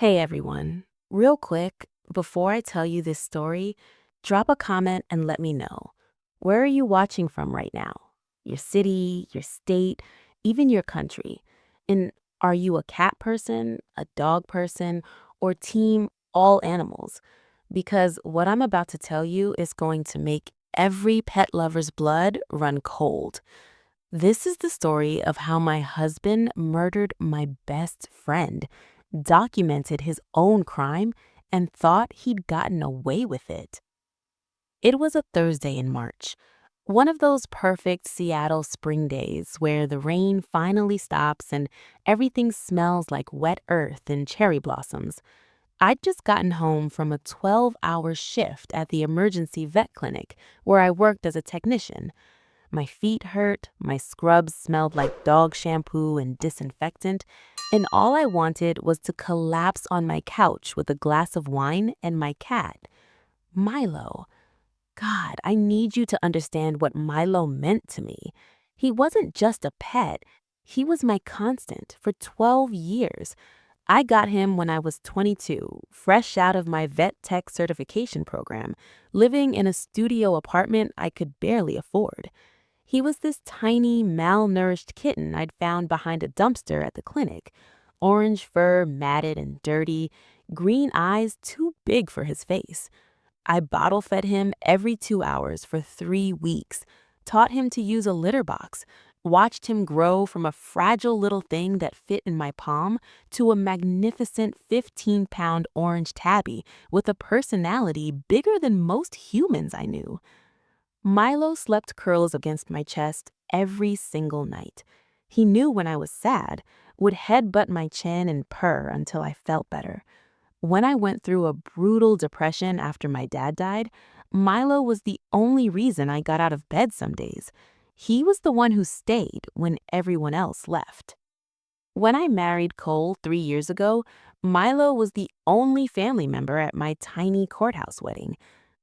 Hey everyone, real quick, before I tell you this story, drop a comment and let me know. Where are you watching from right now? Your city, your state, even your country? And are you a cat person, a dog person, or team all animals? Because what I'm about to tell you is going to make every pet lover's blood run cold. This is the story of how my husband murdered my best friend, documented his own crime, and thought he'd gotten away with it. It was a Thursday in March, one of those perfect Seattle spring days where the rain finally stops and everything smells like wet earth and cherry blossoms. I'd just gotten home from a 12-hour shift at the emergency vet clinic where I worked as a technician. My feet hurt, my scrubs smelled like dog shampoo and disinfectant, and all I wanted was to collapse on my couch with a glass of wine and my cat, Milo. God, I need you to understand what Milo meant to me. He wasn't just a pet, he was my constant for 12 years. I got him when I was 22, fresh out of my vet tech certification program, living in a studio apartment I could barely afford. He was this tiny, malnourished kitten I'd found behind a dumpster at the clinic. Orange fur, matted and dirty, green eyes too big for his face. I bottle fed him every 2 hours for 3 weeks, taught him to use a litter box, watched him grow from a fragile little thing that fit in my palm to a magnificent 15-pound orange tabby with a personality bigger than most humans I knew. Milo slept curls against my chest every single night. He knew when I was sad, would headbutt my chin and purr until I felt better. When I went through a brutal depression after my dad died, Milo was the only reason I got out of bed some days. He was the one who stayed when everyone else left. When I married Cole 3 years ago, Milo was the only family member at my tiny courthouse wedding.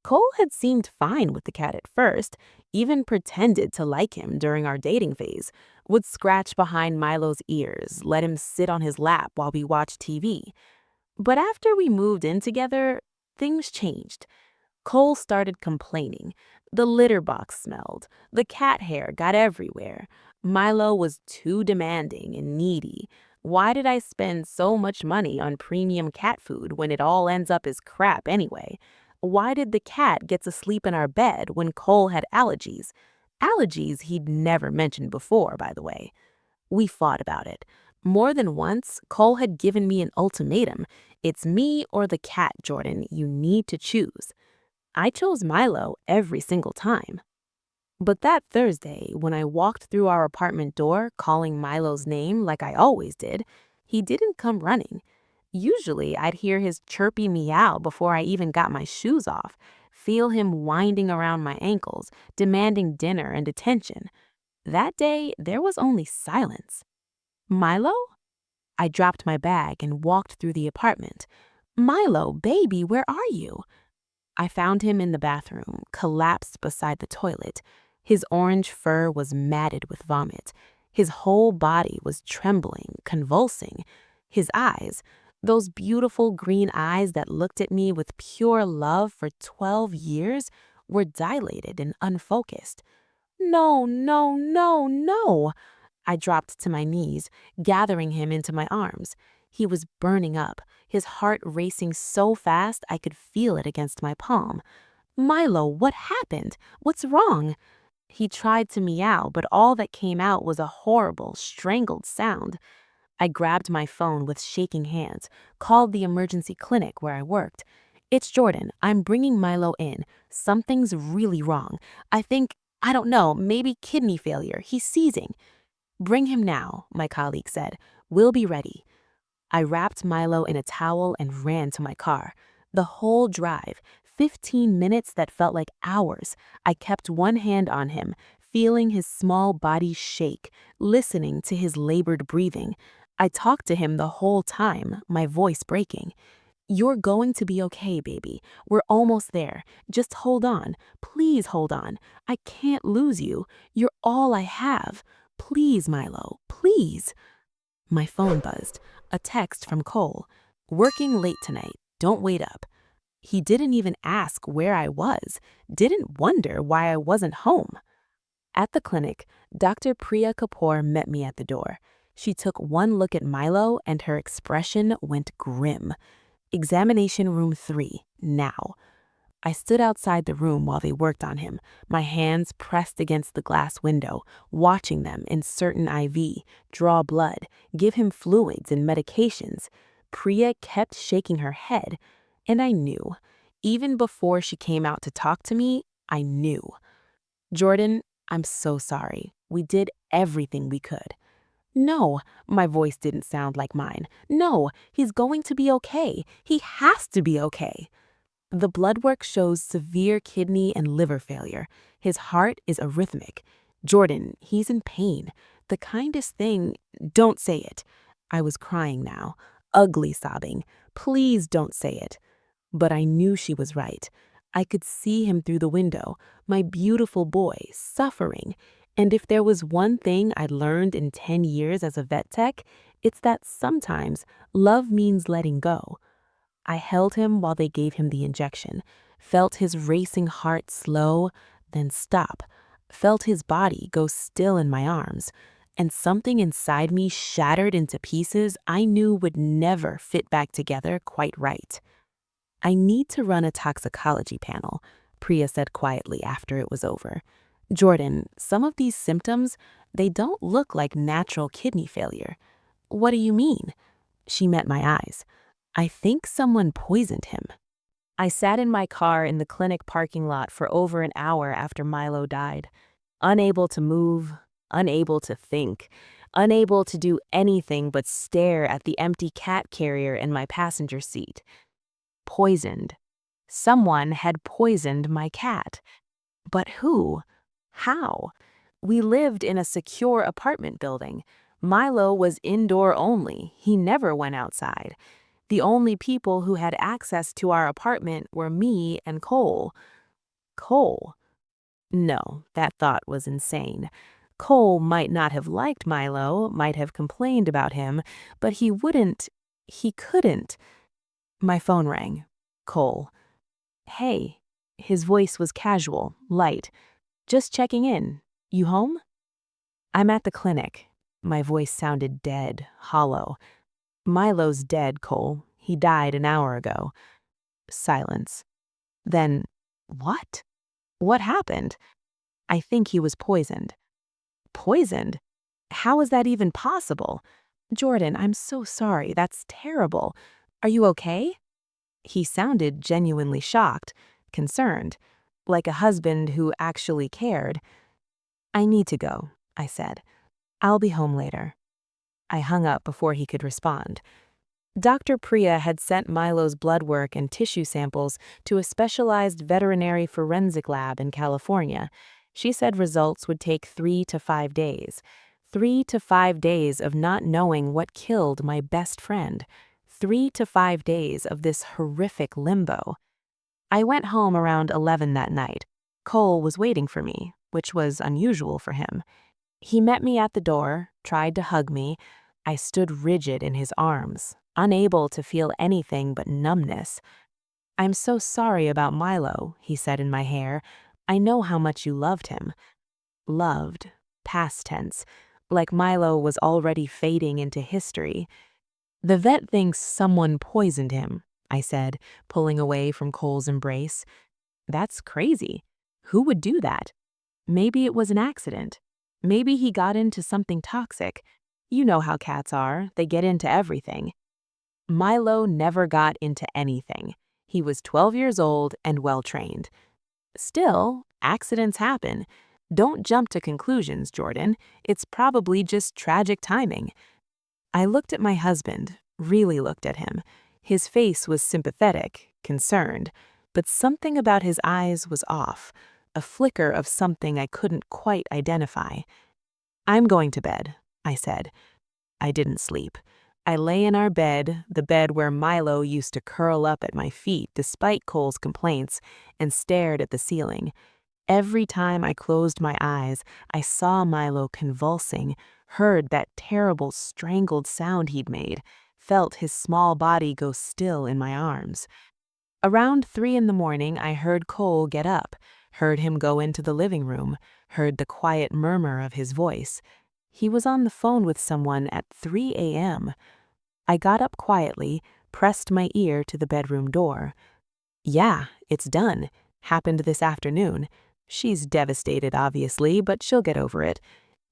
Cole had seemed fine with the cat at first, even pretended to like him during our dating phase, would scratch behind Milo's ears, let him sit on his lap while we watched TV. But after we moved in together, things changed. Cole started complaining. The litter box smelled. The cat hair got everywhere. Milo was too demanding and needy. Why did I spend so much money on premium cat food when it all ends up as crap anyway? Why did the cat get to sleep in our bed when Cole had allergies? Allergies he'd never mentioned before, by the way. We fought about it. More than once, Cole had given me an ultimatum. It's me or the cat, Jordan. You need to choose. I chose Milo every single time. But that Thursday, when I walked through our apartment door calling Milo's name like I always did, he didn't come running. Usually, I'd hear his chirpy meow before I even got my shoes off, feel him winding around my ankles, demanding dinner and attention. That day, there was only silence. Milo? I dropped my bag and walked through the apartment. Milo, baby, where are you? I found him in the bathroom, collapsed beside the toilet. His orange fur was matted with vomit. His whole body was trembling, convulsing. His eyes, those beautiful green eyes that looked at me with pure love for 12 years, were dilated and unfocused. No, no, no, no! I dropped to my knees, gathering him into my arms. He was burning up, his heart racing so fast I could feel it against my palm. Milo, what happened? What's wrong? He tried to meow, but all that came out was a horrible, strangled sound. I grabbed my phone with shaking hands, called the emergency clinic where I worked. It's Jordan. I'm bringing Milo in. Something's really wrong. I don't know, maybe kidney failure. He's seizing. Bring him now, my colleague said. We'll be ready. I wrapped Milo in a towel and ran to my car. The whole drive, 15 minutes that felt like hours, I kept one hand on him, feeling his small body shake, listening to his labored breathing. I talked to him the whole time, my voice breaking. You're going to be okay, baby. We're almost there. Just hold on. Please hold on. I can't lose you. You're all I have. Please, Milo, please. My phone buzzed. A text from Cole. Working late tonight. Don't wait up. He didn't even ask where I was, didn't wonder why I wasn't home. At the clinic, Dr. Priya Kapoor met me at the door. She took one look at Milo and her expression went grim. Examination room 3, now. I stood outside the room while they worked on him, my hands pressed against the glass window, watching them insert an IV, draw blood, give him fluids and medications. Priya kept shaking her head, and I knew. Even before she came out to talk to me, I knew. Jordan, I'm so sorry. We did everything we could. No, my voice didn't sound like mine. No, he's going to be okay. He has to be okay. The blood work shows severe kidney and liver failure. His heart is arrhythmic. Jordan, he's in pain. The kindest thing, don't say it. I was crying now, ugly sobbing. Please don't say it. But I knew she was right. I could see him through the window, my beautiful boy, suffering. And if there was one thing I'd learned in 10 years as a vet tech, it's that sometimes love means letting go. I held him while they gave him the injection, felt his racing heart slow, then stop, felt his body go still in my arms, and something inside me shattered into pieces I knew would never fit back together quite right. I need to run a toxicology panel, Priya said quietly after it was over. Jordan, some of these symptoms, they don't look like natural kidney failure. What do you mean? She met my eyes. I think someone poisoned him. I sat in my car in the clinic parking lot for over an hour after Milo died, unable to move, unable to think, unable to do anything but stare at the empty cat carrier in my passenger seat. Poisoned. Someone had poisoned my cat. But who? How? We lived in a secure apartment building. Milo was indoor only. He never went outside. The only people who had access to our apartment were me and Cole. Cole? No, that thought was insane. Cole might not have liked Milo, might have complained about him, but he couldn't. My phone rang. Cole. Hey. His voice was casual, light. Just checking in. You home? I'm at the clinic. My voice sounded dead, hollow. Milo's dead, Cole. He died an hour ago. Silence. Then, what? What happened? I think he was poisoned. Poisoned? How is that even possible? Jordan, I'm so sorry. That's terrible. Are you okay? He sounded genuinely shocked, concerned, like a husband who actually cared. I need to go, I said. I'll be home later. I hung up before he could respond. Dr. Priya had sent Milo's blood work and tissue samples to a specialized veterinary forensic lab in California. She said results would take 3 to 5 days. 3 to 5 days of not knowing what killed my best friend. 3 to 5 days of this horrific limbo. I went home around 11 that night. Cole was waiting for me, which was unusual for him. He met me at the door, tried to hug me. I stood rigid in his arms, unable to feel anything but numbness. I'm so sorry about Milo, he said in my hair. I know how much you loved him. Loved, past tense, like Milo was already fading into history. The vet thinks someone poisoned him, I said, pulling away from Cole's embrace. That's crazy. Who would do that? Maybe it was an accident. Maybe he got into something toxic. You know how cats are, they get into everything. Milo never got into anything. He was 12 years old and well-trained. Still, accidents happen. Don't jump to conclusions, Jordan. It's probably just tragic timing. I looked at my husband, really looked at him. His face was sympathetic, concerned, but something about his eyes was off, a flicker of something I couldn't quite identify. I'm going to bed, I said. I didn't sleep. I lay in our bed, the bed where Milo used to curl up at my feet despite Cole's complaints, and stared at the ceiling. Every time I closed my eyes, I saw Milo convulsing, heard that terrible strangled sound he'd made, felt his small body go still in my arms. Around 3 in the morning, I heard Cole get up, heard him go into the living room, heard the quiet murmur of his voice. He was on the phone with someone at 3 a.m. I got up quietly, pressed my ear to the bedroom door. Yeah, it's done. Happened this afternoon. She's devastated, obviously, but she'll get over it.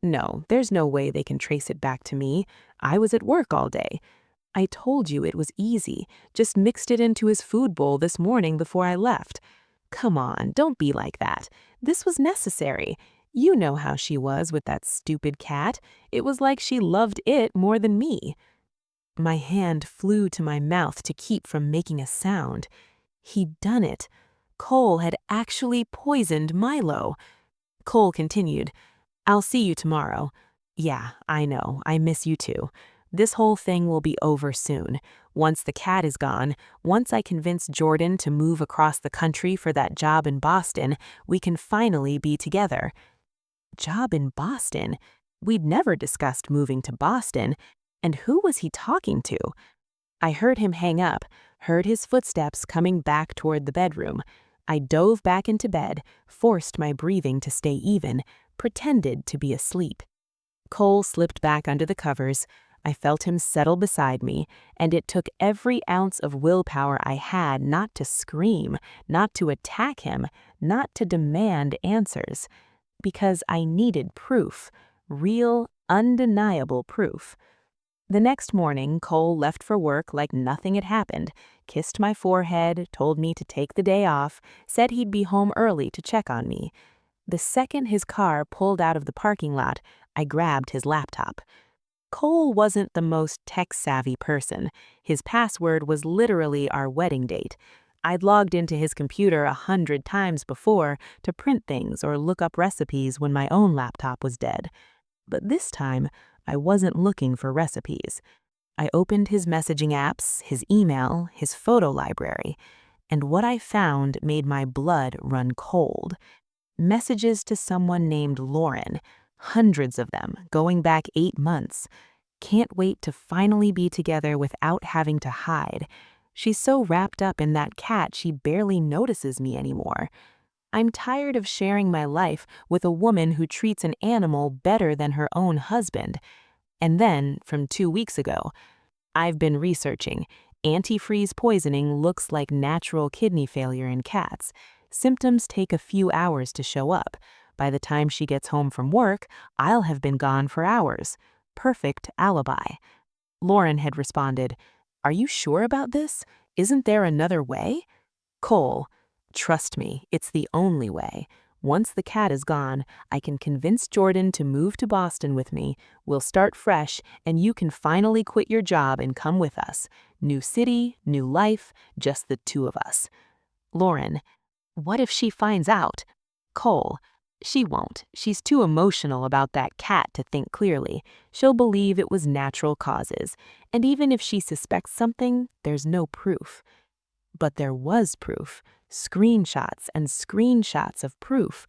No, there's no way they can trace it back to me. I was at work all day. I told you it was easy. Just mixed it into his food bowl this morning before I left. Come on, don't be like that. This was necessary. You know how she was with that stupid cat. It was like she loved it more than me. My hand flew to my mouth to keep from making a sound. He'd done it. Cole had actually poisoned Milo. Cole continued, "I'll see you tomorrow. Yeah, I know, I miss you too. This whole thing will be over soon. Once the cat is gone, once I convince Jordan to move across the country for that job in Boston, we can finally be together." Job in Boston? We'd never discussed moving to Boston. And who was he talking to? I heard him hang up, heard his footsteps coming back toward the bedroom. I dove back into bed, forced my breathing to stay even, pretended to be asleep. Cole slipped back under the covers. I felt him settle beside me, and it took every ounce of willpower I had not to scream, not to attack him, not to demand answers. Because I needed proof, real, undeniable proof. The next morning, Cole left for work like nothing had happened, kissed my forehead, told me to take the day off, said he'd be home early to check on me. The second his car pulled out of the parking lot, I grabbed his laptop. Cole wasn't the most tech-savvy person. His password was literally our wedding date. I'd logged into his computer 100 times before to print things or look up recipes when my own laptop was dead. But this time, I wasn't looking for recipes. I opened his messaging apps, his email, his photo library, and what I found made my blood run cold. Messages to someone named Lauren, hundreds of them, going back 8 months. Can't wait to finally be together without having to hide. She's so wrapped up in that cat she barely notices me anymore. I'm tired of sharing my life with a woman who treats an animal better than her own husband. And then, from 2 weeks ago, I've been researching. Antifreeze poisoning looks like natural kidney failure in cats. Symptoms take a few hours to show up. By the time she gets home from work, I'll have been gone for hours. Perfect alibi. Lauren had responded, "Are you sure about this? Isn't there another way?" Cole, "Trust me, it's the only way. Once the cat is gone, I can convince Jordan to move to Boston with me. We'll start fresh, and you can finally quit your job and come with us. New city, new life, just the two of us." Lauren, "What if she finds out?" Cole, "She won't. She's too emotional about that cat to think clearly. She'll believe it was natural causes. And even if she suspects something, there's no proof." But there was proof. Screenshots and screenshots of proof.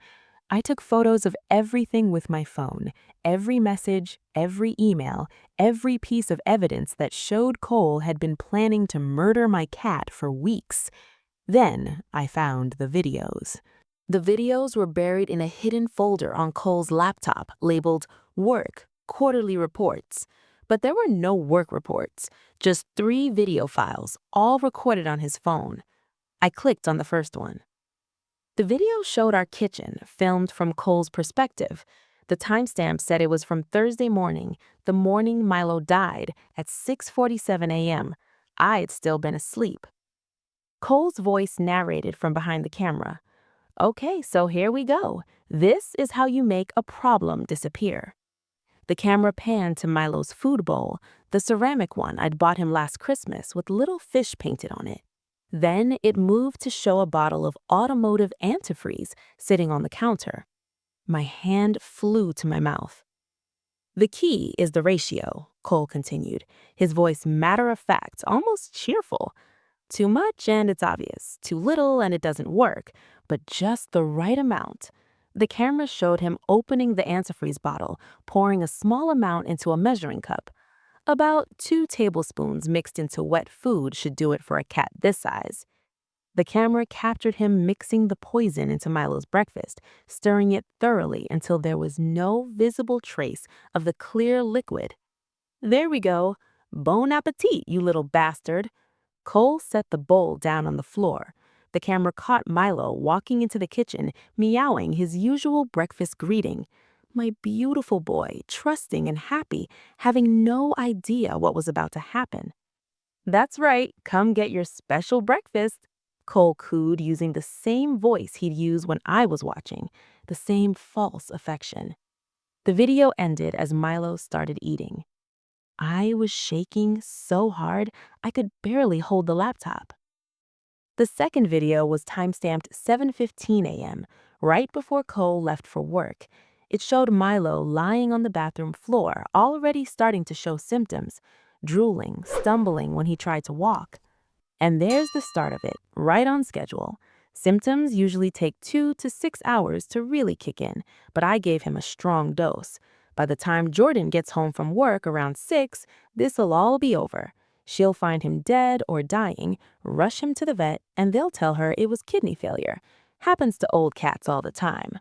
I took photos of everything with my phone, every message, every email, every piece of evidence that showed Cole had been planning to murder my cat for weeks. Then I found the videos. The videos were buried in a hidden folder on Cole's laptop labeled Work, Quarterly Reports. But there were no work reports, just 3 video files, all recorded on his phone. I clicked on the first one. The video showed our kitchen, filmed from Cole's perspective. The timestamp said it was from Thursday morning, the morning Milo died, at 6:47 a.m. I'd still been asleep. Cole's voice narrated from behind the camera. "Okay, so here we go. This is how you make a problem disappear." The camera panned to Milo's food bowl, the ceramic one I'd bought him last Christmas with little fish painted on it. Then it moved to show a bottle of automotive antifreeze sitting on the counter. My hand flew to my mouth. "The key is the ratio," Cole continued, his voice matter-of-fact, almost cheerful. "Too much and it's obvious, too little and it doesn't work, but just the right amount." The camera showed him opening the antifreeze bottle, pouring a small amount into a measuring cup. About 2 tablespoons mixed into wet food should do it for a cat this size. The camera captured him mixing the poison into Milo's breakfast, stirring it thoroughly until there was no visible trace of the clear liquid. There we go. Bon appetit, you little bastard. Cole set the bowl down on the floor. The camera caught Milo walking into the kitchen, meowing his usual breakfast greeting. My beautiful boy, trusting and happy, having no idea what was about to happen. That's right, come get your special breakfast, Cole cooed using the same voice he'd used when I was watching, the same false affection. The video ended as Milo started eating. I was shaking so hard I could barely hold the laptop. The second video was timestamped 7:15 a.m., right before Cole left for work. It showed Milo lying on the bathroom floor, already starting to show symptoms, drooling, stumbling when he tried to walk. And there's the start of it, right on schedule. Symptoms usually take 2 to 6 hours to really kick in, but I gave him a strong dose. By the time Jordan gets home from work around 6, this'll all be over. She'll find him dead or dying, rush him to the vet, and they'll tell her it was kidney failure. Happens to old cats all the time.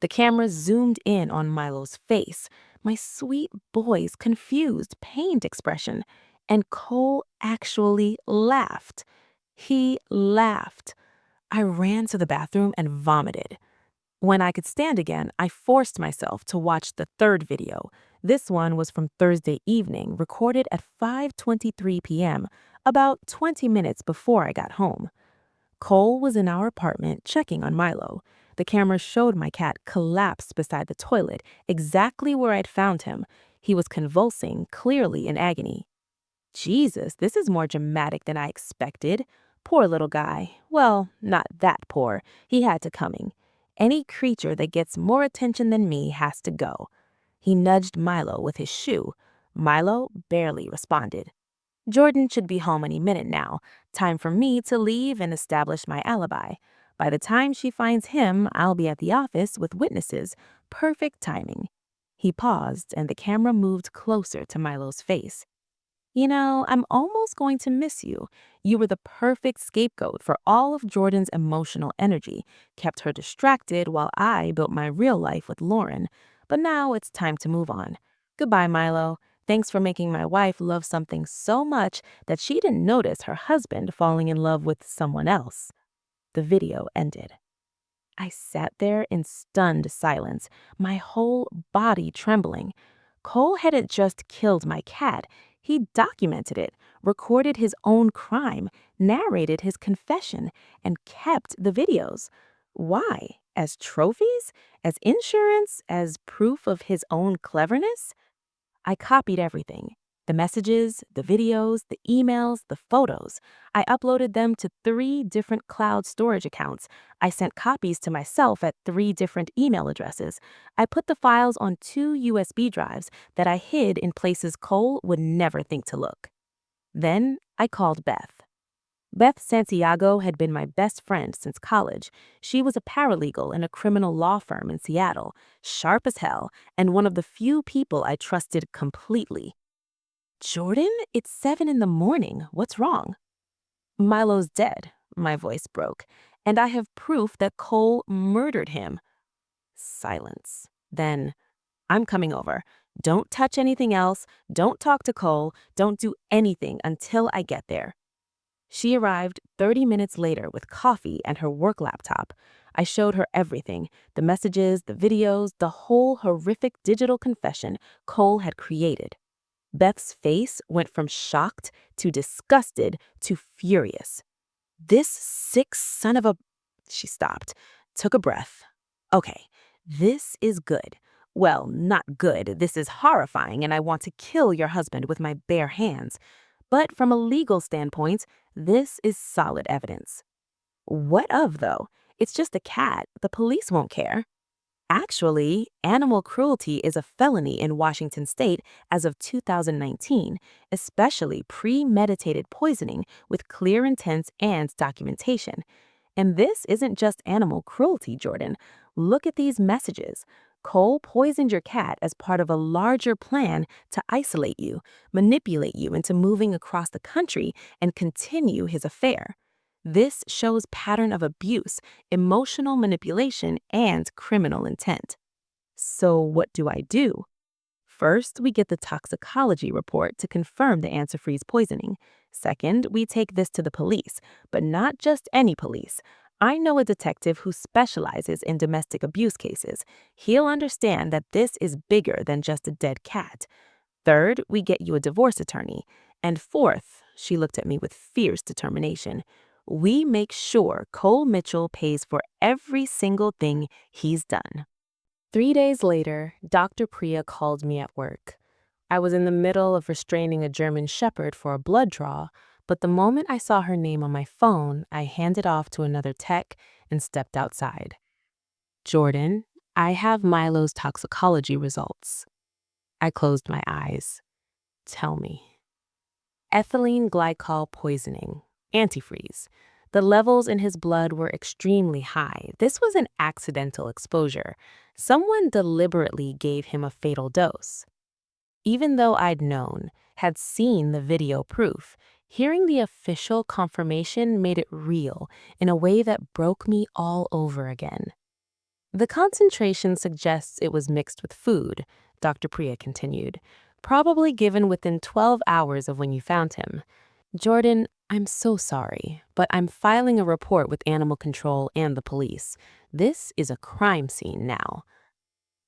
The camera zoomed in on Milo's face, my sweet boy's confused, pained expression, and Cole actually laughed. He laughed. I ran to the bathroom and vomited. When I could stand again, I forced myself to watch the third video. This one was from Thursday evening, recorded at 5:23 p.m., about 20 minutes before I got home. Cole was in our apartment checking on Milo. The camera showed my cat collapsed beside the toilet, exactly where I'd found him. He was convulsing, clearly in agony. Jesus, this is more dramatic than I expected. Poor little guy. Well, not that poor. He had to coming. Any creature that gets more attention than me has to go. He nudged Milo with his shoe. Milo barely responded. Jordan should be home any minute now. Time for me to leave and establish my alibi. By the time she finds him, I'll be at the office with witnesses. Perfect timing. He paused, and the camera moved closer to Milo's face. You know, I'm almost going to miss you. You were the perfect scapegoat for all of Jordan's emotional energy, kept her distracted while I built my real life with Lauren. But now it's time to move on. Goodbye, Milo. Thanks for making my wife love something so much that she didn't notice her husband falling in love with someone else. The video ended. I sat there in stunned silence, my whole body trembling. Cole hadn't just killed my cat. He documented it, recorded his own crime, narrated his confession, and kept the videos. Why? As trophies? As insurance? As proof of his own cleverness? I copied everything. The messages, the videos, the emails, the photos. I uploaded them to 3 different cloud storage accounts. I sent copies to myself at 3 different email addresses. I put the files on 2 USB drives that I hid in places Cole would never think to look. Then I called Beth. Beth Santiago had been my best friend since college. She was a paralegal in a criminal law firm in Seattle, sharp as hell, and one of the few people I trusted completely. Jordan, it's 7 in the morning. What's wrong? Milo's dead, my voice broke, and I have proof that Cole murdered him. Silence. Then, I'm coming over. Don't touch anything else. Don't talk to Cole. Don't do anything until I get there. She arrived 30 minutes later with coffee and her work laptop. I showed her everything, the messages, the videos, the whole horrific digital confession Cole had created. Beth's face went from shocked to disgusted to furious. This sick son of a... She stopped, took a breath. Okay, this is good. Well, not good. This is horrifying, and I want to kill your husband with my bare hands. But from a legal standpoint, this is solid evidence. What of, though? It's just a cat. The police won't care. Actually, animal cruelty is a felony in Washington state as of 2019, especially premeditated poisoning with clear intent and documentation. And this isn't just animal cruelty, Jordan. Look at these messages. Cole poisoned your cat as part of a larger plan to isolate you, manipulate you into moving across the country, and continue his affair. This shows pattern of abuse, emotional manipulation, and criminal intent. So what do I do? First, we get the toxicology report to confirm the antifreeze poisoning. Second, we take this to the police, but not just any police. I know a detective who specializes in domestic abuse cases. He'll understand that this is bigger than just a dead cat. Third, we get you a divorce attorney. And fourth, she looked at me with fierce determination, we make sure Cole Mitchell pays for every single thing he's done. 3 days later, Dr. Priya called me at work. I was in the middle of restraining a German shepherd for a blood draw, but the moment I saw her name on my phone, I handed off to another tech and stepped outside. Jordan, I have Milo's toxicology results. I closed my eyes. Tell me. Ethylene glycol poisoning, antifreeze. The levels in his blood were extremely high. This was an accidental exposure. Someone deliberately gave him a fatal dose. Even though I'd known, had seen the video proof, hearing the official confirmation made it real in a way that broke me all over again. The concentration suggests it was mixed with food, Dr. Priya continued, probably given within 12 hours of when you found him. Jordan, I'm so sorry, but I'm filing a report with animal control and the police. This is a crime scene now.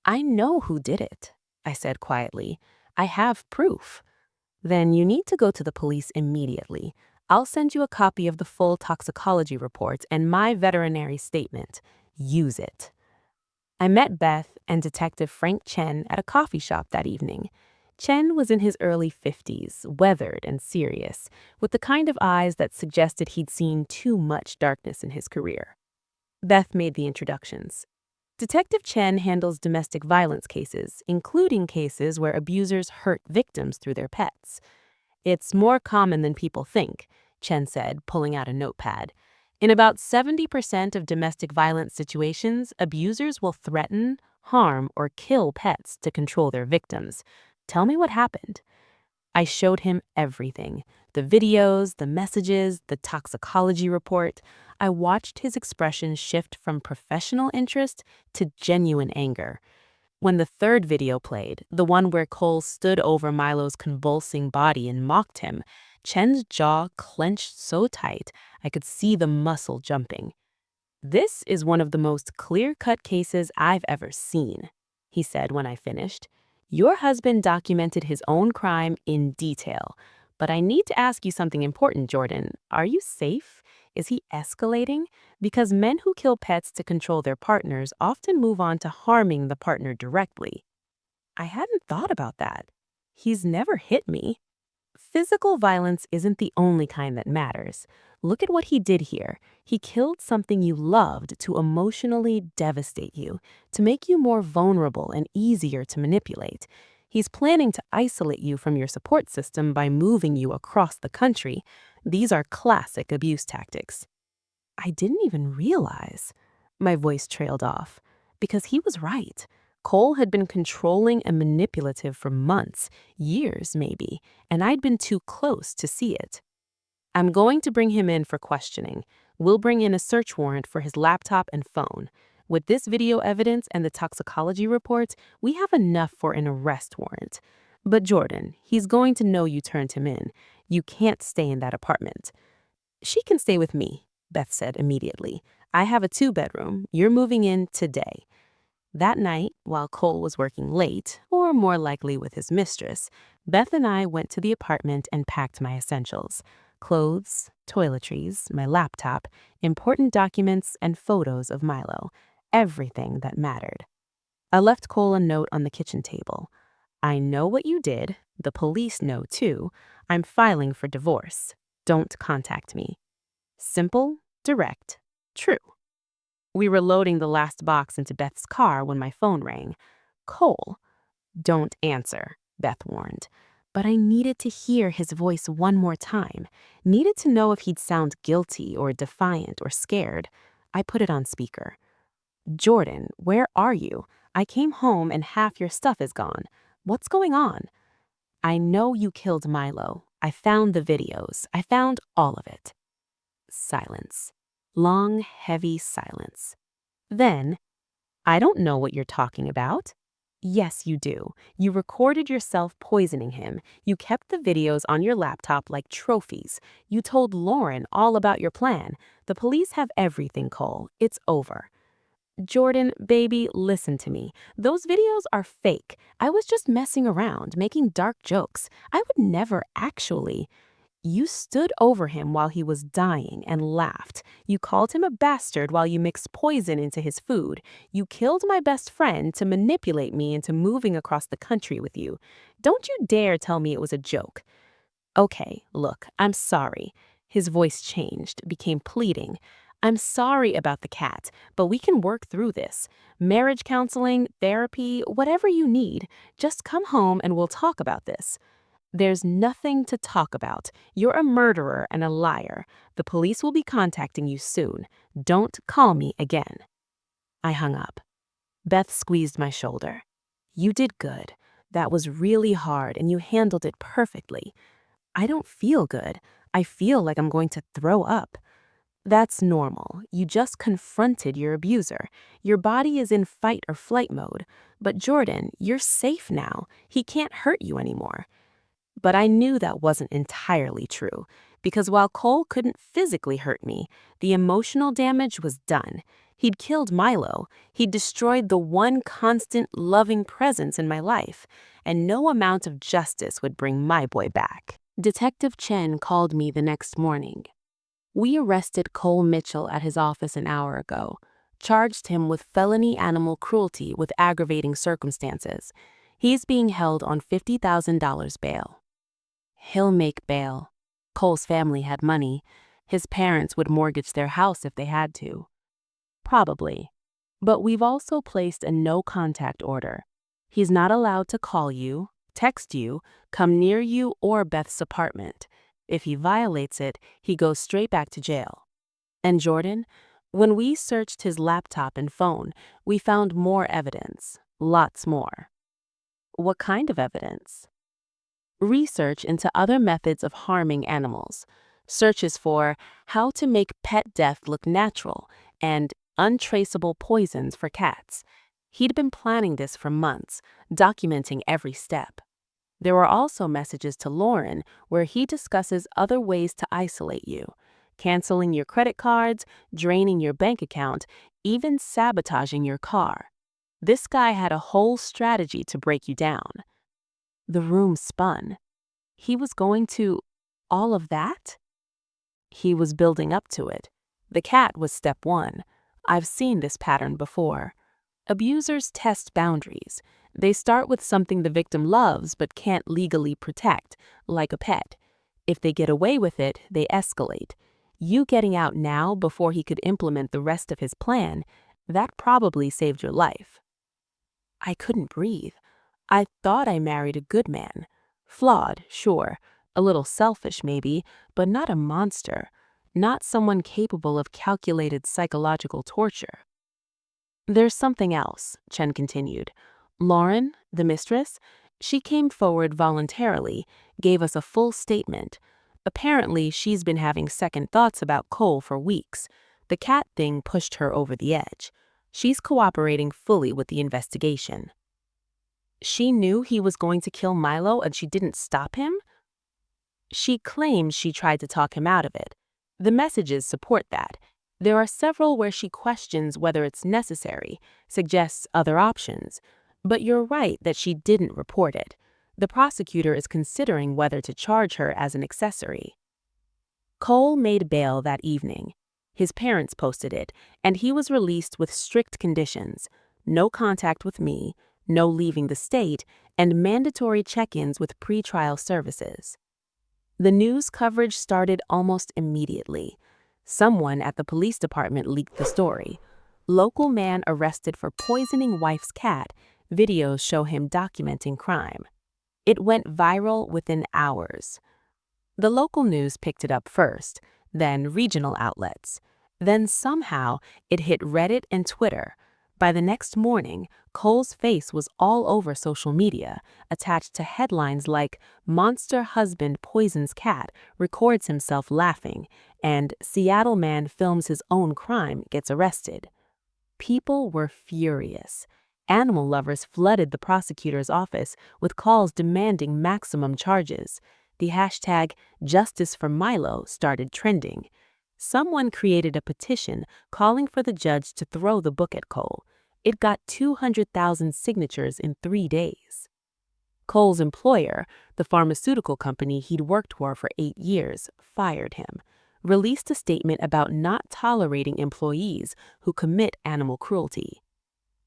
I know who did it, I said quietly. I have proof. Then you need to go to the police immediately. I'll send you a copy of the full toxicology report and my veterinary statement. Use it. I met Beth and Detective Frank Chen at a coffee shop that evening. Chen was in his early 50s, weathered and serious, with the kind of eyes that suggested he'd seen too much darkness in his career. Beth made the introductions. Detective Chen handles domestic violence cases, including cases where abusers hurt victims through their pets. It's more common than people think, Chen said, pulling out a notepad. In about 70% of domestic violence situations, abusers will threaten, harm, or kill pets to control their victims. Tell me what happened. I showed him everything. The videos, the messages, the toxicology report. I watched his expression shift from professional interest to genuine anger. When the third video played, the one where Cole stood over Milo's convulsing body and mocked him, Chen's jaw clenched so tight I could see the muscle jumping. This is one of the most clear-cut cases I've ever seen, he said when I finished. Your husband documented his own crime in detail. But I need to ask you something important, Jordan. Are you safe? Is he escalating? Because men who kill pets to control their partners often move on to harming the partner directly. I hadn't thought about that. He's never hit me. Physical violence isn't the only kind that matters. Look at what he did here. He killed something you loved to emotionally devastate you, to make you more vulnerable and easier to manipulate. He's planning to isolate you from your support system by moving you across the country. These are classic abuse tactics. I didn't even realize. My voice trailed off. Because he was right. Cole had been controlling and manipulative for months, years maybe, and I'd been too close to see it. I'm going to bring him in for questioning. We'll bring in a search warrant for his laptop and phone. With this video evidence and the toxicology report, we have enough for an arrest warrant. But Jordan, he's going to know you turned him in. You can't stay in that apartment. She can stay with me, Beth said immediately. I have a 2-bedroom. You're moving in today. That night, while Cole was working late, or more likely with his mistress, Beth and I went to the apartment and packed my essentials. Clothes, toiletries, my laptop, important documents, and photos of Milo. Everything that mattered. I left Cole a note on the kitchen table. I know what you did. The police know too. I'm filing for divorce. Don't contact me. Simple, direct, true. We were loading the last box into Beth's car when my phone rang. Cole. Don't answer, Beth warned. But I needed to hear his voice one more time. Needed to know if he'd sound guilty or defiant or scared. I put it on speaker. Jordan, where are you? I came home and half your stuff is gone. What's going on? I know you killed Milo. I found the videos. I found all of it. Silence. Long, heavy silence. Then, I don't know what you're talking about. Yes, you do. You recorded yourself poisoning him. You kept the videos on your laptop like trophies. You told Lauren all about your plan. The police have everything, Cole. It's over. Jordan, baby, listen to me. Those videos are fake. I was just messing around, making dark jokes. I would never actually. You stood over him while he was dying and laughed. You called him a bastard while you mixed poison into his food. You killed my best friend to manipulate me into moving across the country with you. Don't you dare tell me it was a joke. Okay, look, I'm sorry. His voice changed, became pleading. I'm sorry about the cat, but we can work through this. Marriage counseling, therapy, whatever you need. Just come home and we'll talk about this. There's nothing to talk about. You're a murderer and a liar. The police will be contacting you soon. Don't call me again. I hung up. Beth squeezed my shoulder. You did good. That was really hard and you handled it perfectly. I don't feel good. I feel like I'm going to throw up. That's normal. You just confronted your abuser. Your body is in fight or flight mode. But Jordan, you're safe now. He can't hurt you anymore. But I knew that wasn't entirely true, because while Cole couldn't physically hurt me, the emotional damage was done. He'd killed Milo, he'd destroyed the one constant, loving presence in my life, and no amount of justice would bring my boy back. Detective Chen called me the next morning. We arrested Cole Mitchell at his office an hour ago, charged him with felony animal cruelty with aggravating circumstances. He's being held on $50,000 bail. He'll make bail. Cole's family had money. His parents would mortgage their house if they had to. Probably. But we've also placed a no-contact order. He's not allowed to call you, text you, come near you or Beth's apartment. If he violates it, he goes straight back to jail. And Jordan, when we searched his laptop and phone, we found more evidence. Lots more. What kind of evidence? Research into other methods of harming animals. Searches for how to make pet death look natural and untraceable poisons for cats. He'd been planning this for months, documenting every step. There were also messages to Lauren where he discusses other ways to isolate you, canceling your credit cards, draining your bank account, even sabotaging your car. This guy had a whole strategy to break you down. The room spun. He was going to all of that? He was building up to it. The cat was step one. I've seen this pattern before. Abusers test boundaries. They start with something the victim loves but can't legally protect, like a pet. If they get away with it, they escalate. You getting out now before he could implement the rest of his plan, that probably saved your life. I couldn't breathe. I thought I married a good man. Flawed, sure. A little selfish, maybe, but not a monster. Not someone capable of calculated psychological torture. There's something else, Chen continued. Lauren, the mistress, she came forward voluntarily, gave us a full statement. Apparently, she's been having second thoughts about Cole for weeks. The cat thing pushed her over the edge. She's cooperating fully with the investigation. She knew he was going to kill Milo and she didn't stop him? She claims she tried to talk him out of it. The messages support that. There are several where she questions whether it's necessary, suggests other options. But you're right that she didn't report it. The prosecutor is considering whether to charge her as an accessory. Cole made bail that evening. His parents posted it, and he was released with strict conditions: no contact with me, no leaving the state, and mandatory check-ins with pretrial services. The news coverage started almost immediately. Someone at the police department leaked the story. Local man arrested for poisoning wife's cat. Videos show him documenting crime. It went viral within hours. The local news picked it up first, then regional outlets. Then somehow it hit Reddit and Twitter. By the next morning, Cole's face was all over social media, attached to headlines like "Monster Husband Poisons Cat, Records Himself Laughing," and "Seattle Man Films His Own Crime, Gets Arrested." People were furious. Animal lovers flooded the prosecutor's office with calls demanding maximum charges. The hashtag Justice for Milo started trending. Someone created a petition calling for the judge to throw the book at Cole. It got 200,000 signatures in 3 days. Cole's employer, the pharmaceutical company he'd worked for 8 years, fired him, released a statement about not tolerating employees who commit animal cruelty.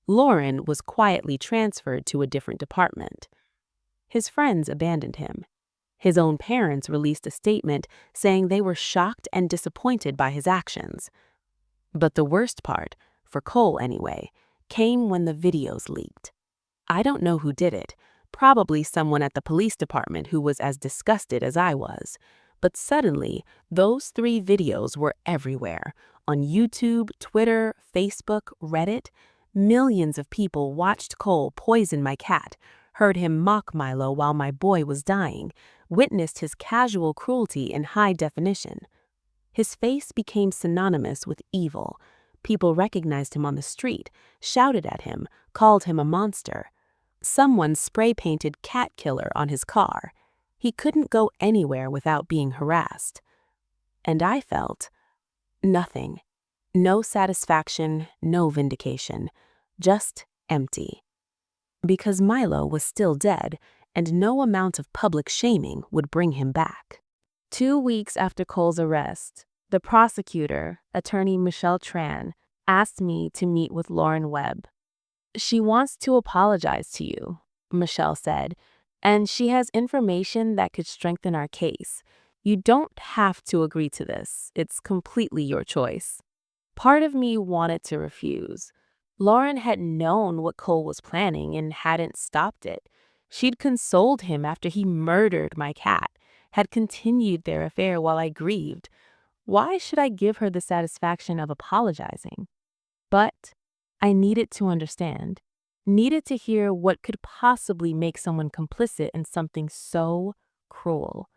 Lauren was quietly transferred to a different department. His friends abandoned him. His own parents released a statement saying they were shocked and disappointed by his actions. But the worst part, for Cole anyway, came when the videos leaked. I don't know who did it, probably someone at the police department who was as disgusted as I was. But suddenly, those 3 videos were everywhere. On YouTube, Twitter, Facebook, Reddit. Millions of people watched Cole poison my cat, heard him mock Milo while my boy was dying, witnessed his casual cruelty in high definition. His face became synonymous with evil. People recognized him on the street, shouted at him, called him a monster. Someone spray-painted "cat killer" on his car. He couldn't go anywhere without being harassed. And I felt nothing. No satisfaction, no vindication. Just empty. Because Milo was still dead, and no amount of public shaming would bring him back. 2 weeks after Cole's arrest, the prosecutor, attorney Michelle Tran, asked me to meet with Lauren Webb. "She wants to apologize to you," Michelle said, "and she has information that could strengthen our case. You don't have to agree to this. It's completely your choice." Part of me wanted to refuse. Lauren had known what Cole was planning and hadn't stopped it. She'd consoled him after he murdered my cat, had continued their affair while I grieved. Why should I give her the satisfaction of apologizing? But I needed to understand, needed to hear what could possibly make someone complicit in something so cruel.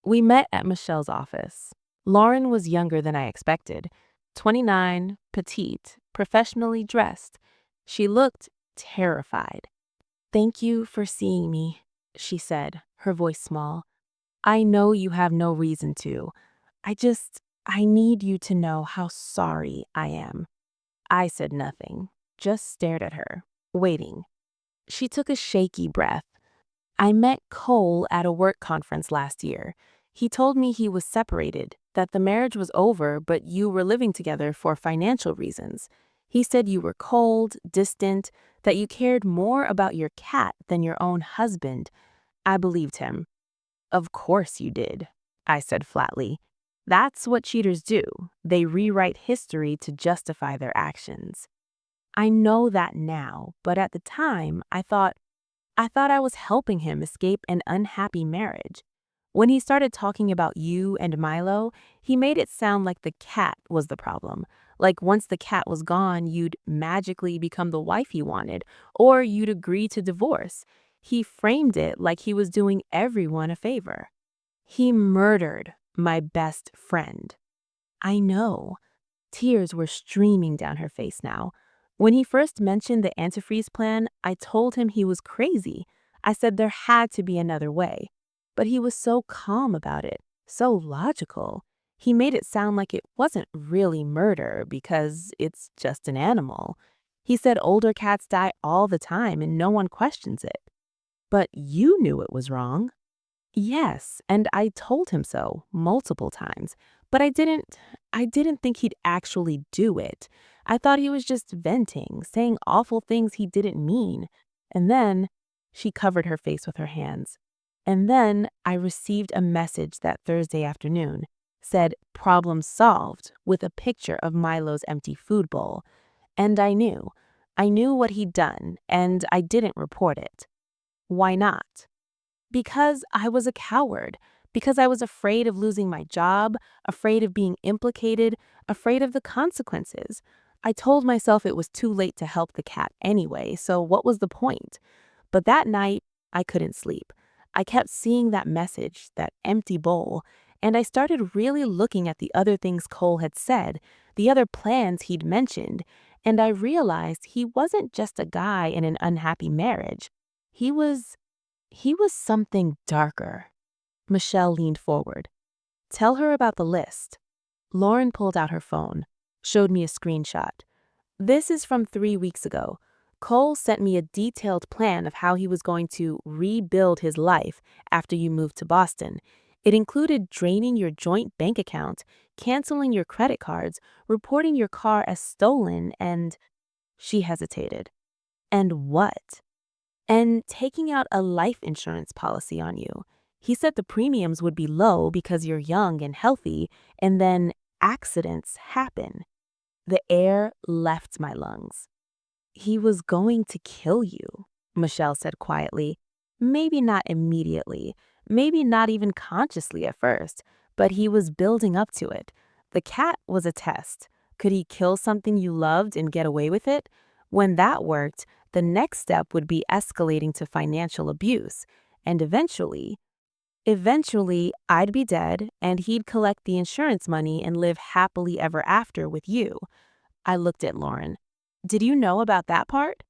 We met at Michelle's office. Lauren was younger than I expected. 29, petite, professionally dressed. She looked terrified. "Thank you for seeing me," she said, her voice small. "I know you have no reason to. I need you to know how sorry I am." I said nothing, just stared at her, waiting. She took a shaky breath. "I met Cole at a work conference last year. He told me he was separated, that the marriage was over, but you were living together for financial reasons. He said you were cold, distant, that you cared more about your cat than your own husband." I believed him. "Of course you did," I said flatly. "That's what cheaters do. They rewrite history to justify their actions." I know that now, but at the time, I thought I was helping him escape an unhappy marriage. When he started talking about you and Milo, he made it sound like the cat was the problem. Like once the cat was gone, you'd magically become the wife he wanted, or you'd agree to divorce. He framed it like he was doing everyone a favor. He murdered my best friend. I know. Tears were streaming down her face now. When he first mentioned the antifreeze plan, I told him he was crazy. I said there had to be another way. But he was so calm about it, so logical. He made it sound like it wasn't really murder because it's just an animal. He said older cats die all the time and no one questions it. "But you knew it was wrong." "Yes, and I told him so multiple times, but I didn't think he'd actually do it. I thought he was just venting, saying awful things he didn't mean. And then," she covered her face with her hands. "And then I received a message that Thursday afternoon, said problem solved with a picture of Milo's empty food bowl. And I knew. I knew what he'd done, and I didn't report it." "Why not?" "Because I was a coward, because I was afraid of losing my job, afraid of being implicated, afraid of the consequences. I told myself it was too late to help the cat anyway, so what was the point? But that night, I couldn't sleep. I kept seeing that message, that empty bowl, and I started really looking at the other things Cole had said, the other plans he'd mentioned, and I realized he wasn't just a guy in an unhappy marriage. He was he was something darker. Michelle leaned forward. Tell her about the list. Lauren pulled out her phone, showed me a screenshot. This is from 3 weeks ago. Cole sent me a detailed plan of how he was going to rebuild his life after you moved to Boston. It included draining your joint bank account, canceling your credit cards, reporting your car as stolen, and she hesitated. And what? And taking out a life insurance policy on you. He said the premiums would be low because you're young and healthy, and then accidents happen. The air left my lungs. He was going to kill you, Michelle said quietly. Maybe not immediately, maybe not even consciously at first, but he was building up to it. The cat was a test. Could he kill something you loved and get away with it? When that worked, the next step would be escalating to financial abuse. And eventually, I'd be dead and he'd collect the insurance money and live happily ever after with you. I looked at Lauren. Did you know about that part?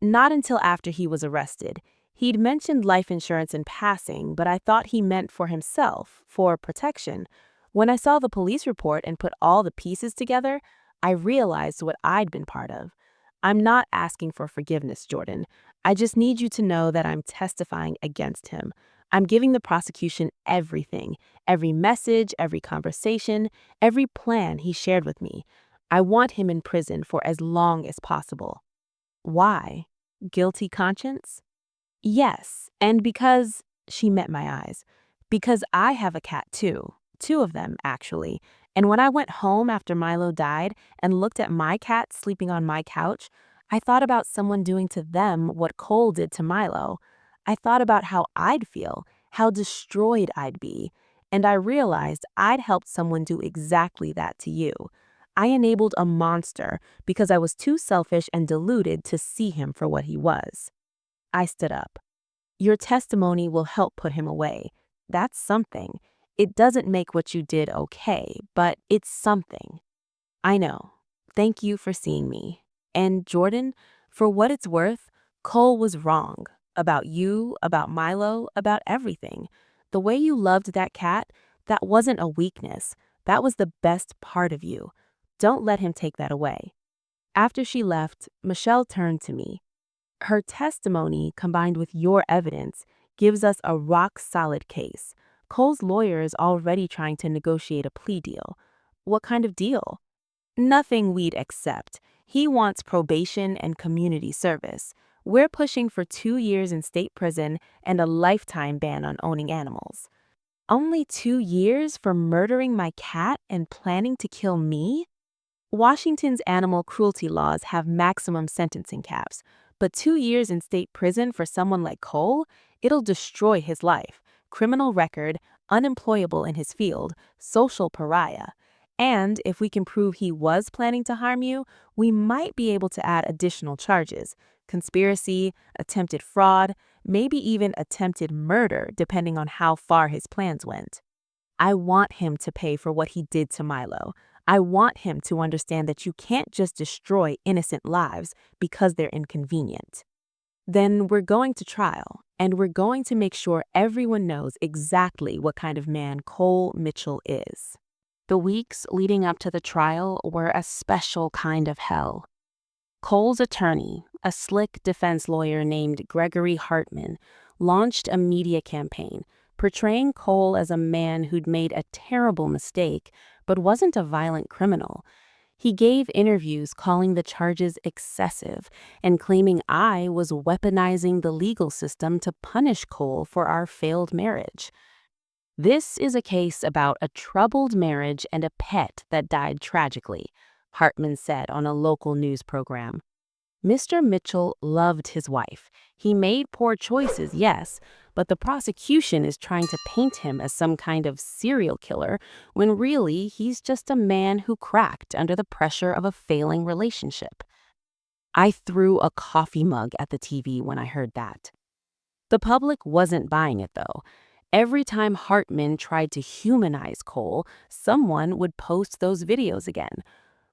Not until after he was arrested. He'd mentioned life insurance in passing, but I thought he meant for himself, for protection. When I saw the police report and put all the pieces together, I realized what I'd been part of. I'm not asking for forgiveness, Jordan. I just need you to know that I'm testifying against him. I'm giving the prosecution everything, every message, every conversation, every plan he shared with me. I want him in prison for as long as possible. Why? Guilty conscience? Yes, and because she met my eyes. Because I have a cat too. Two of them, actually. And when I went home after Milo died and looked at my cat sleeping on my couch, I thought about someone doing to them what Cole did to Milo. I thought about how I'd feel, how destroyed I'd be. And I realized I'd helped someone do exactly that to you. I enabled a monster because I was too selfish and deluded to see him for what he was. I stood up. Your testimony will help put him away. That's something. It doesn't make what you did okay, but it's something. I know. Thank you for seeing me. And Jordan, for what it's worth, Cole was wrong. About you, about Milo, about everything. The way you loved that cat, that wasn't a weakness. That was the best part of you. Don't let him take that away. After she left, Michelle turned to me. Her testimony, combined with your evidence, gives us a rock-solid case. Cole's lawyer is already trying to negotiate a plea deal. What kind of deal? Nothing we'd accept. He wants probation and community service. We're pushing for 2 years in state prison and a lifetime ban on owning animals. Only 2 years for murdering my cat and planning to kill me? Washington's animal cruelty laws have maximum sentencing caps, but 2 years in state prison for someone like Cole, it'll destroy his life. Criminal record, unemployable in his field, social pariah. And if we can prove he was planning to harm you, we might be able to add additional charges. Conspiracy, attempted fraud, maybe even attempted murder, depending on how far his plans went. I want him to pay for what he did to Milo. I want him to understand that you can't just destroy innocent lives because they're inconvenient. Then we're going to trial, and we're going to make sure everyone knows exactly what kind of man Cole Mitchell is. The weeks leading up to the trial were a special kind of hell. Cole's attorney, a slick defense lawyer named Gregory Hartman, launched a media campaign portraying Cole as a man who'd made a terrible mistake but wasn't a violent criminal. He gave interviews calling the charges excessive and claiming I was weaponizing the legal system to punish Cole for our failed marriage. This is a case about a troubled marriage and a pet that died tragically, Hartman said on a local news program. Mr. Mitchell loved his wife. He made poor choices, yes, but the prosecution is trying to paint him as some kind of serial killer when really he's just a man who cracked under the pressure of a failing relationship. I threw a coffee mug at the TV when I heard that. The public wasn't buying it, though. Every time Hartman tried to humanize Cole, someone would post those videos again.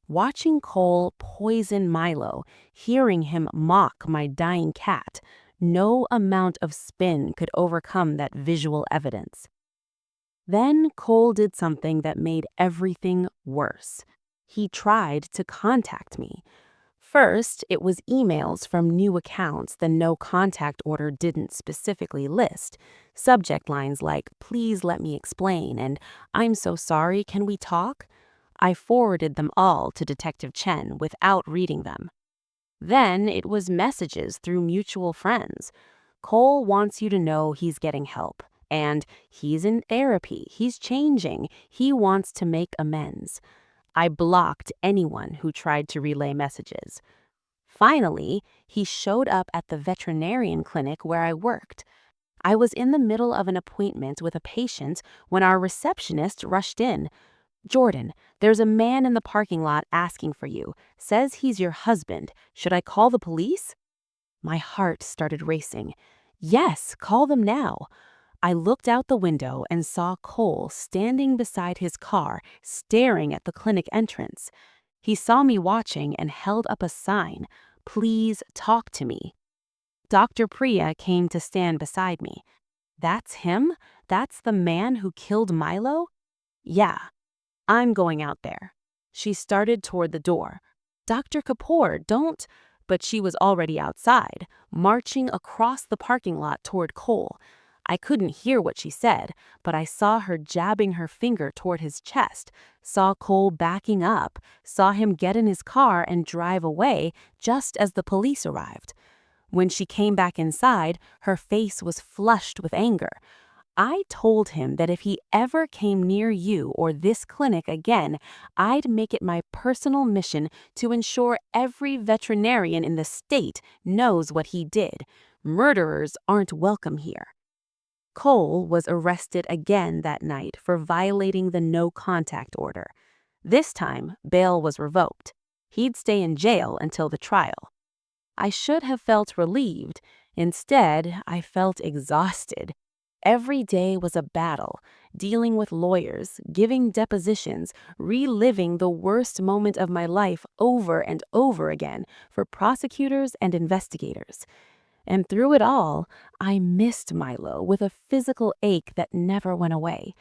Watching Cole poison Milo, hearing him mock my dying cat, no amount of spin could overcome that visual evidence. Then Cole did something that made everything worse. He tried to contact me. First, it was emails from new accounts the no contact order didn't specifically list. Subject lines like, "Please let me explain," and "I'm so sorry, can we talk?" I forwarded them all to Detective Chen without reading them. Then it was messages through mutual friends. "Cole wants you to know he's getting help, and he's in therapy, he's changing, he wants to make amends." I blocked anyone who tried to relay messages. Finally, he showed up at the veterinarian clinic where I worked. I was in the middle of an appointment with a patient when our receptionist rushed in. "Jordan, there's a man in the parking lot asking for you. Says he's your husband. Should I call the police?" My heart started racing. Yes, call them now. I looked out the window and saw Cole standing beside his car, staring at the clinic entrance. He saw me watching and held up a sign, "Please talk to me." Dr. Priya came to stand beside me. "That's him? That's the man who killed Milo?" "Yeah, I'm going out there." She started toward the door. "Dr. Kapoor, don't—" But she was already outside, marching across the parking lot toward Cole. I couldn't hear what she said, but I saw her jabbing her finger toward his chest, saw Cole backing up, saw him get in his car and drive away just as the police arrived. When she came back inside, her face was flushed with anger. "I told him that if he ever came near you or this clinic again, I'd make it my personal mission to ensure every veterinarian in the state knows what he did. Murderers aren't welcome here." Cole was arrested again that night for violating the no contact order. This time, bail was revoked. He'd stay in jail until the trial. I should have felt relieved. Instead, I felt exhausted. Every day was a battle, dealing with lawyers, giving depositions, reliving the worst moment of my life over and over again for prosecutors and investigators. And through it all, I missed Milo with a physical ache that never went away.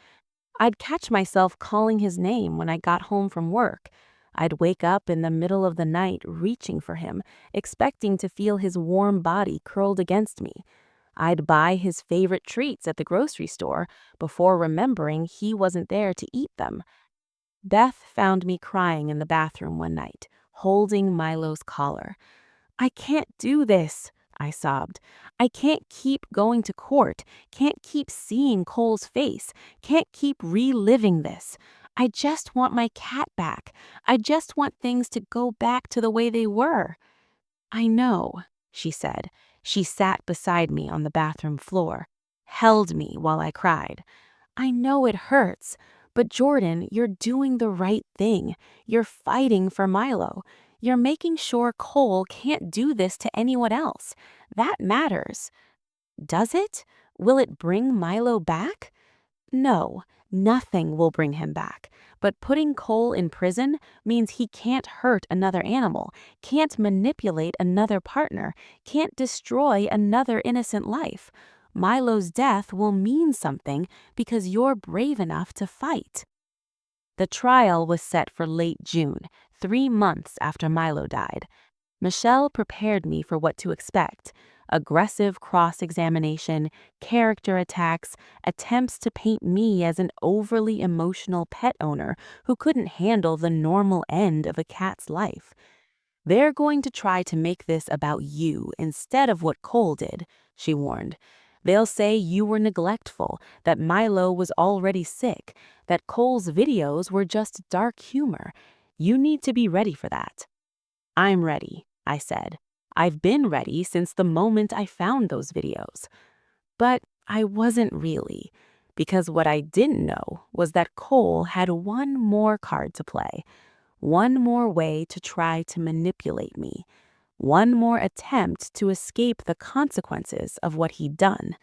I'd catch myself calling his name when I got home from work. I'd wake up in the middle of the night reaching for him, expecting to feel his warm body curled against me. I'd buy his favorite treats at the grocery store before remembering he wasn't there to eat them. Beth found me crying in the bathroom one night, holding Milo's collar. "I can't do this," I sobbed. "I can't keep going to court, can't keep seeing Cole's face, can't keep reliving this. I just want my cat back. I just want things to go back to the way they were." "I know," she said. She sat beside me on the bathroom floor, held me while I cried. "I know it hurts, but Jordan, you're doing the right thing. You're fighting for Milo. You're making sure Cole can't do this to anyone else. That matters." "Does it? Will it bring Milo back?" "No, nothing will bring him back. But putting Cole in prison means he can't hurt another animal, can't manipulate another partner, can't destroy another innocent life. Milo's death will mean something because you're brave enough to fight." The trial was set for late June, 3 months after Milo died. Michelle prepared me for what to expect: aggressive cross-examination, character attacks, attempts to paint me as an overly emotional pet owner who couldn't handle the normal end of a cat's life. "They're going to try to make this about you instead of what Cole did," she warned. "They'll say you were neglectful, that Milo was already sick, that Cole's videos were just dark humor. You need to be ready for that." "I'm ready," I said. "I've been ready since the moment I found those videos." But I wasn't really, because what I didn't know was that Cole had one more card to play, one more way to try to manipulate me, one more attempt to escape the consequences of what he'd done.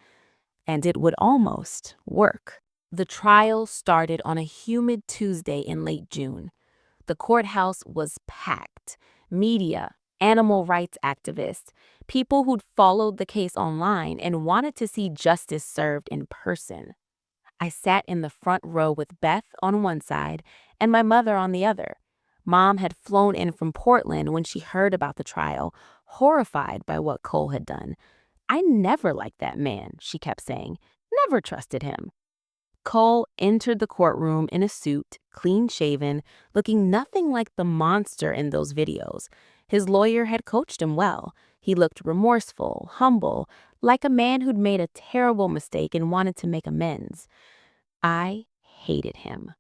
And it would almost work. The trial started on a humid Tuesday in late June. The courthouse was packed. Media, animal rights activists, people who'd followed the case online and wanted to see justice served in person. I sat in the front row with Beth on one side and my mother on the other. Mom had flown in from Portland when she heard about the trial, horrified by what Cole had done. I never liked that man, she kept saying. Never trusted him. Cole entered the courtroom in a suit, clean-shaven, looking nothing like the monster in those videos. His lawyer had coached him well. He looked remorseful, humble, like a man who'd made a terrible mistake and wanted to make amends. I hated him.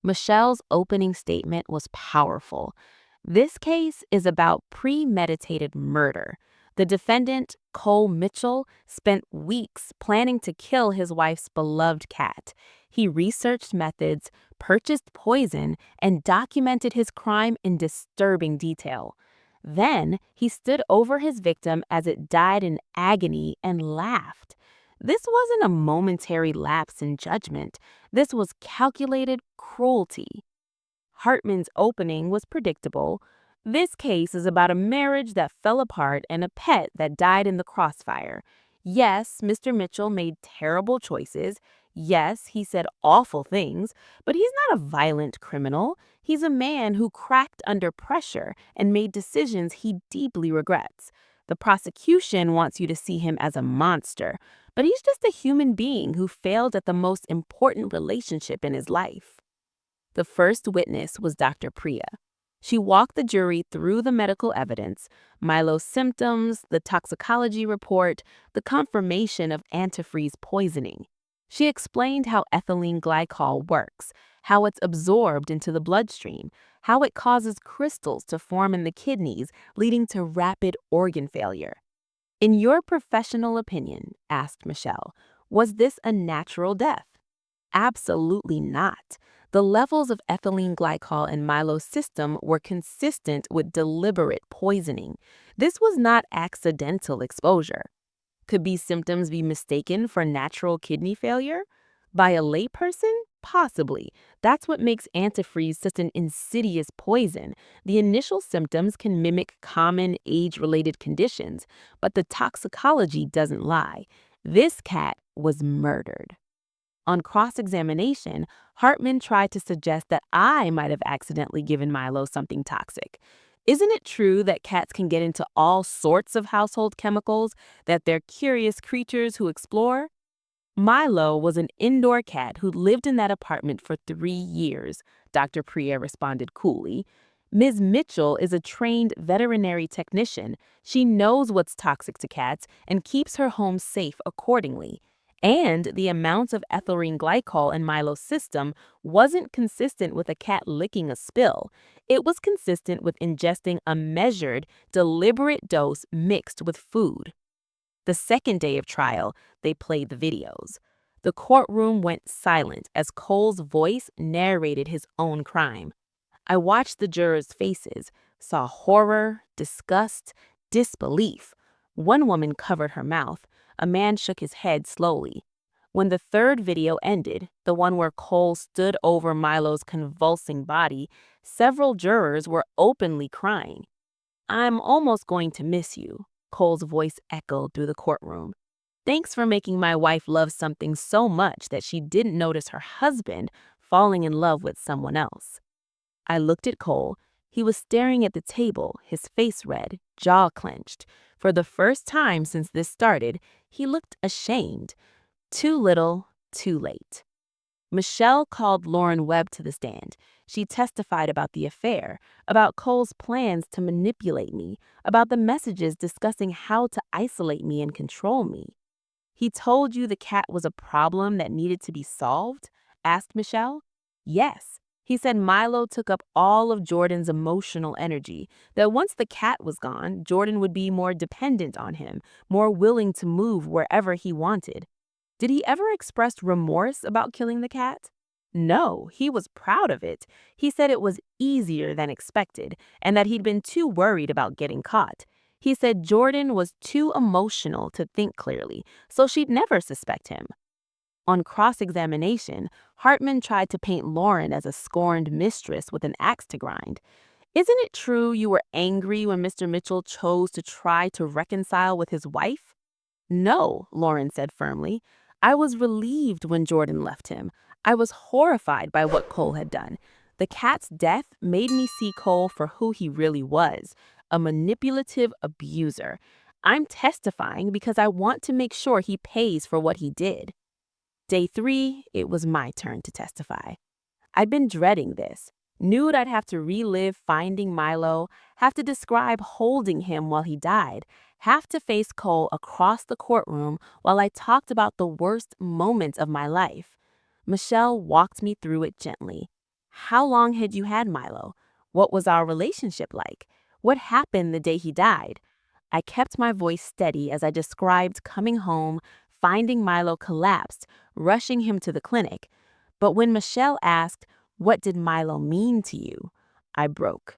Michelle's opening statement was powerful. This case is about premeditated murder. The defendant, Cole Mitchell, spent weeks planning to kill his wife's beloved cat. He researched methods, purchased poison, and documented his crime in disturbing detail. Then he stood over his victim as it died in agony and laughed. This wasn't a momentary lapse in judgment. This was calculated cruelty. Hartman's opening was predictable. This case is about a marriage that fell apart and a pet that died in the crossfire. Yes, Mr. Mitchell made terrible choices. Yes, he said awful things, but he's not a violent criminal. He's a man who cracked under pressure and made decisions he deeply regrets. The prosecution wants you to see him as a monster, but he's just a human being who failed at the most important relationship in his life. The first witness was Dr. Priya. She walked the jury through the medical evidence, Milo's symptoms, the toxicology report, the confirmation of antifreeze poisoning. She explained how ethylene glycol works, how it's absorbed into the bloodstream, how it causes crystals to form in the kidneys, leading to rapid organ failure. In your professional opinion, asked Michelle, was this a natural death? Absolutely not. The levels of ethylene glycol in Milo's system were consistent with deliberate poisoning. This was not accidental exposure. Could these symptoms be mistaken for natural kidney failure? By a layperson? Possibly. That's what makes antifreeze such an insidious poison. The initial symptoms can mimic common age-related conditions, but the toxicology doesn't lie. This cat was murdered. On cross-examination, Hartman tried to suggest that I might have accidentally given Milo something toxic. Isn't it true that cats can get into all sorts of household chemicals, that they're curious creatures who explore? Milo was an indoor cat who lived in that apartment for 3 years, Dr. Priya responded coolly. Ms. Mitchell is a trained veterinary technician. She knows what's toxic to cats and keeps her home safe accordingly. And the amounts of ethylene glycol in Milo's system wasn't consistent with a cat licking a spill. It was consistent with ingesting a measured, deliberate dose mixed with food. The second day of trial, they played the videos. The courtroom went silent as Cole's voice narrated his own crime. I watched the jurors' faces, saw horror, disgust, disbelief. One woman covered her mouth. A man shook his head slowly. When the third video ended, the one where Cole stood over Milo's convulsing body, several jurors were openly crying. "I'm almost going to miss you," Cole's voice echoed through the courtroom. "Thanks for making my wife love something so much that she didn't notice her husband falling in love with someone else." I looked at Cole. He was staring at the table, his face red, jaw clenched. For the first time since this started, he looked ashamed. Too little, too late. Michelle called Lauren Webb to the stand. She testified about the affair, about Cole's plans to manipulate me, about the messages discussing how to isolate me and control me. "He told you the cat was a problem that needed to be solved?" asked Michelle. "Yes. He said Milo took up all of Jordan's emotional energy, that once the cat was gone, Jordan would be more dependent on him, more willing to move wherever he wanted." Did he ever express remorse about killing the cat? No, he was proud of it. He said it was easier than expected and that he'd been too worried about getting caught. He said Jordan was too emotional to think clearly, so she'd never suspect him. On cross-examination, Hartman tried to paint Lauren as a scorned mistress with an axe to grind. Isn't it true you were angry when Mr. Mitchell chose to try to reconcile with his wife? No, Lauren said firmly. I was relieved when Jordan left him. I was horrified by what Cole had done. The cat's death made me see Cole for who he really was, a manipulative abuser. I'm testifying because I want to make sure he pays for what he did. Day 3, it was my turn to testify. I'd been dreading this. Knew I'd have to relive finding Milo, have to describe holding him while he died, have to face Cole across the courtroom while I talked about the worst moments of my life. Michelle walked me through it gently. How long had you had Milo? What was our relationship like? What happened the day he died? I kept my voice steady as I described coming home, finding Milo collapsed, rushing him to the clinic. But when Michelle asked, "What did Milo mean to you?" I broke.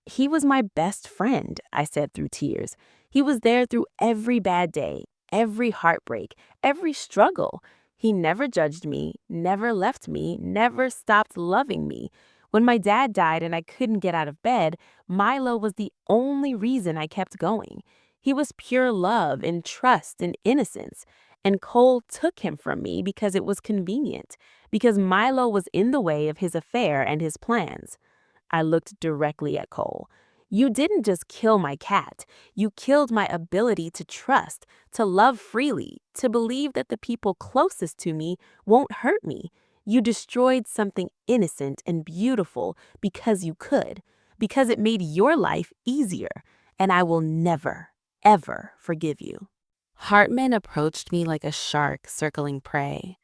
He was my best friend, I said through tears. He was there through every bad day, every heartbreak, every struggle. He never judged me, never left me, never stopped loving me. When my dad died and I couldn't get out of bed, Milo was the only reason I kept going. He was pure love and trust and innocence. And Cole took him from me because it was convenient, because Milo was in the way of his affair and his plans. I looked directly at Cole. You didn't just kill my cat. You killed my ability to trust, to love freely, to believe that the people closest to me won't hurt me. You destroyed something innocent and beautiful because you could, because it made your life easier. And I will never, ever forgive you. Hartman approached me like a shark circling prey.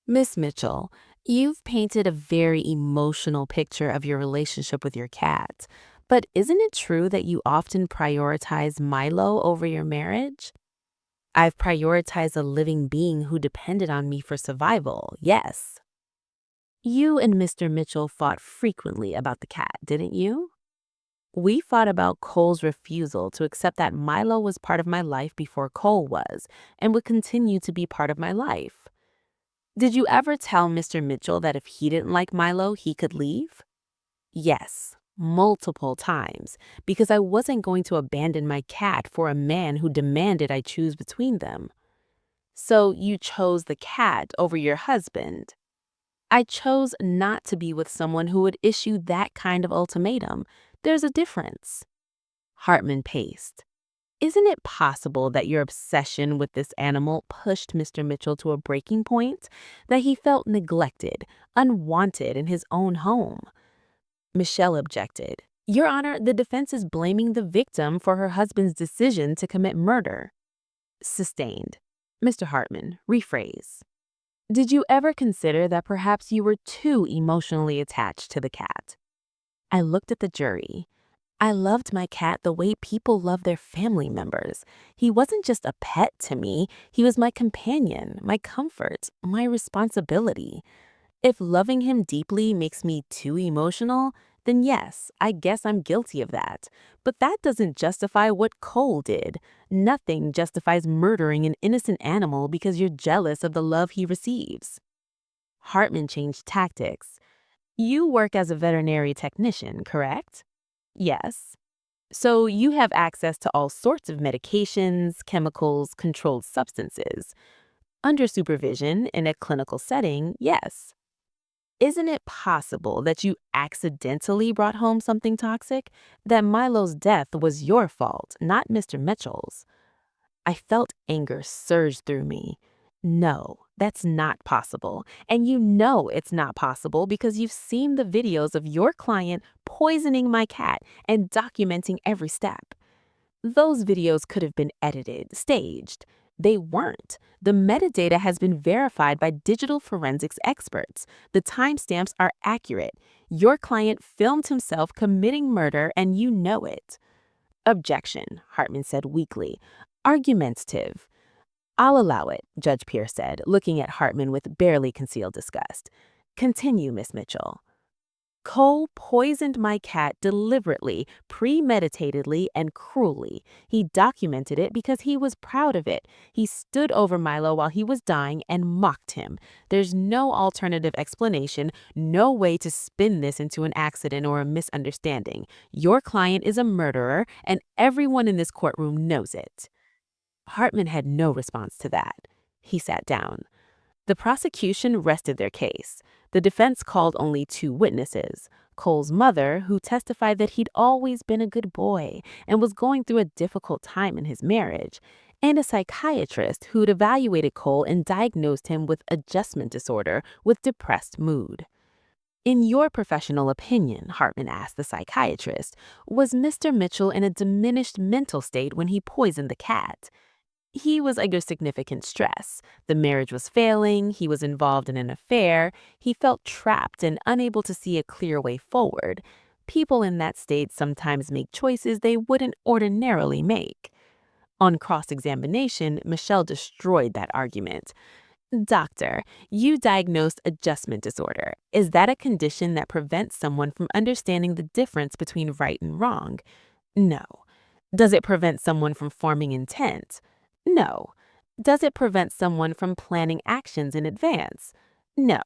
Miss Mitchell, you've painted a very emotional picture of your relationship with your cat, but isn't it true that you often prioritize Milo over your marriage? I've prioritized a living being who depended on me for survival, yes. You and Mr. Mitchell fought frequently about the cat, didn't you? We fought about Cole's refusal to accept that Milo was part of my life before Cole was, and would continue to be part of my life. Did you ever tell Mr. Mitchell that if he didn't like Milo, he could leave? Yes, multiple times, because I wasn't going to abandon my cat for a man who demanded I choose between them. So you chose the cat over your husband. I chose not to be with someone who would issue that kind of ultimatum. There's a difference. Hartman paced. Isn't it possible that your obsession with this animal pushed Mr. Mitchell to a breaking point, that he felt neglected, unwanted in his own home? Michelle objected. Your Honor, the defense is blaming the victim for her husband's decision to commit murder. Sustained. Mr. Hartman, rephrase. Did you ever consider that perhaps you were too emotionally attached to the cat? I looked at the jury. I loved my cat the way people love their family members. He wasn't just a pet to me, he was my companion, my comfort, my responsibility. If loving him deeply makes me too emotional, then yes, I guess I'm guilty of that. But that doesn't justify what Cole did. Nothing justifies murdering an innocent animal because you're jealous of the love he receives. Hartman changed tactics. You work as a veterinary technician, correct? Yes. So you have access to all sorts of medications, chemicals, controlled substances. Under supervision in a clinical setting, yes. Isn't it possible that you accidentally brought home something toxic? That Milo's death was your fault, not Mr. Mitchell's? I felt anger surge through me. No, that's not possible. And you know it's not possible because you've seen the videos of your client poisoning my cat and documenting every step. Those videos could have been edited, staged. They weren't. The metadata has been verified by digital forensics experts. The timestamps are accurate. Your client filmed himself committing murder and you know it. Objection, Hartman said weakly. Argumentative. I'll allow it, Judge Pierce said, looking at Hartman with barely concealed disgust. Continue, Miss Mitchell. Cole poisoned my cat deliberately, premeditatedly, and cruelly. He documented it because he was proud of it. He stood over Milo while he was dying and mocked him. There's no alternative explanation, no way to spin this into an accident or a misunderstanding. Your client is a murderer, and everyone in this courtroom knows it. Hartman had no response to that. He sat down. The prosecution rested their case. The defense called only 2 witnesses: Cole's mother, who testified that he'd always been a good boy and was going through a difficult time in his marriage, and a psychiatrist who'd evaluated Cole and diagnosed him with adjustment disorder with depressed mood. In your professional opinion, Hartman asked the psychiatrist, was Mr. Mitchell in a diminished mental state when he poisoned the cat? He was under significant stress. The marriage was failing, he was involved in an affair, he felt trapped and unable to see a clear way forward. People in that state sometimes make choices they wouldn't ordinarily make. On cross-examination, Michelle destroyed that argument. Doctor, you diagnosed adjustment disorder. Is that a condition that prevents someone from understanding the difference between right and wrong? No. Does it prevent someone from forming intent? No. Does it prevent someone from planning actions in advance? No.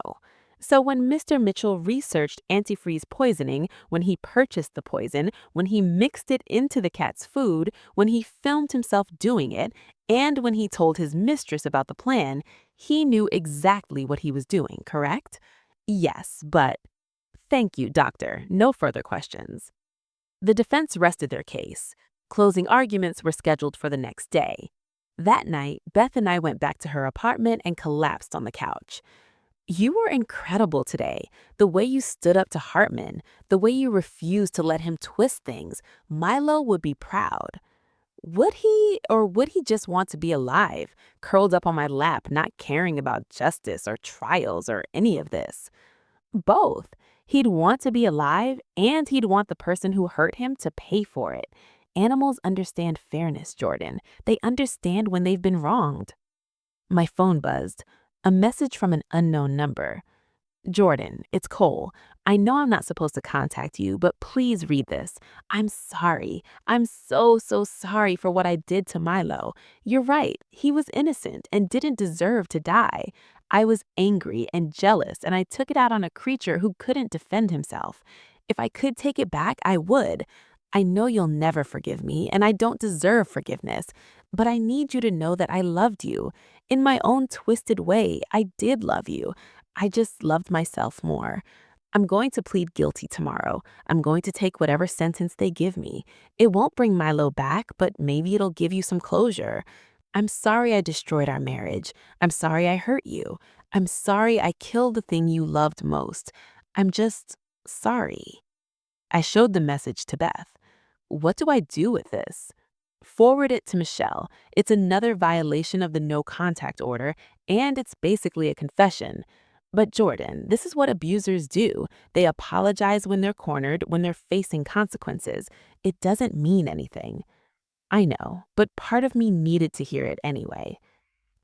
So when Mr. Mitchell researched antifreeze poisoning, when he purchased the poison, when he mixed it into the cat's food, when he filmed himself doing it, and when he told his mistress about the plan, he knew exactly what he was doing, correct? Yes, but… Thank you, doctor. No further questions. The defense rested their case. Closing arguments were scheduled for the next day. That night, Beth and I went back to her apartment and collapsed on the couch. You were incredible today. The way you stood up to Hartman, the way you refused to let him twist things. Milo would be proud. Would he, or would he just want to be alive, curled up on my lap, not caring about justice or trials or any of this? Both. He'd want to be alive, and he'd want the person who hurt him to pay for it. Animals understand fairness, Jordan. They understand when they've been wronged. My phone buzzed. A message from an unknown number. Jordan, it's Cole. I know I'm not supposed to contact you, but please read this. I'm sorry. I'm so sorry for what I did to Milo. You're right. He was innocent and didn't deserve to die. I was angry and jealous, and I took it out on a creature who couldn't defend himself. If I could take it back, I would. I know you'll never forgive me, and I don't deserve forgiveness, but I need you to know that I loved you. In my own twisted way, I did love you. I just loved myself more. I'm going to plead guilty tomorrow. I'm going to take whatever sentence they give me. It won't bring Milo back, but maybe it'll give you some closure. I'm sorry I destroyed our marriage. I'm sorry I hurt you. I'm sorry I killed the thing you loved most. I'm just sorry. I showed the message to Beth. What do I do with this? Forward it to Michelle. It's another violation of the no contact order, and it's basically a confession. But Jordan, this is what abusers do. They apologize when they're cornered, when they're facing consequences. It doesn't mean anything. I know, but part of me needed to hear it anyway.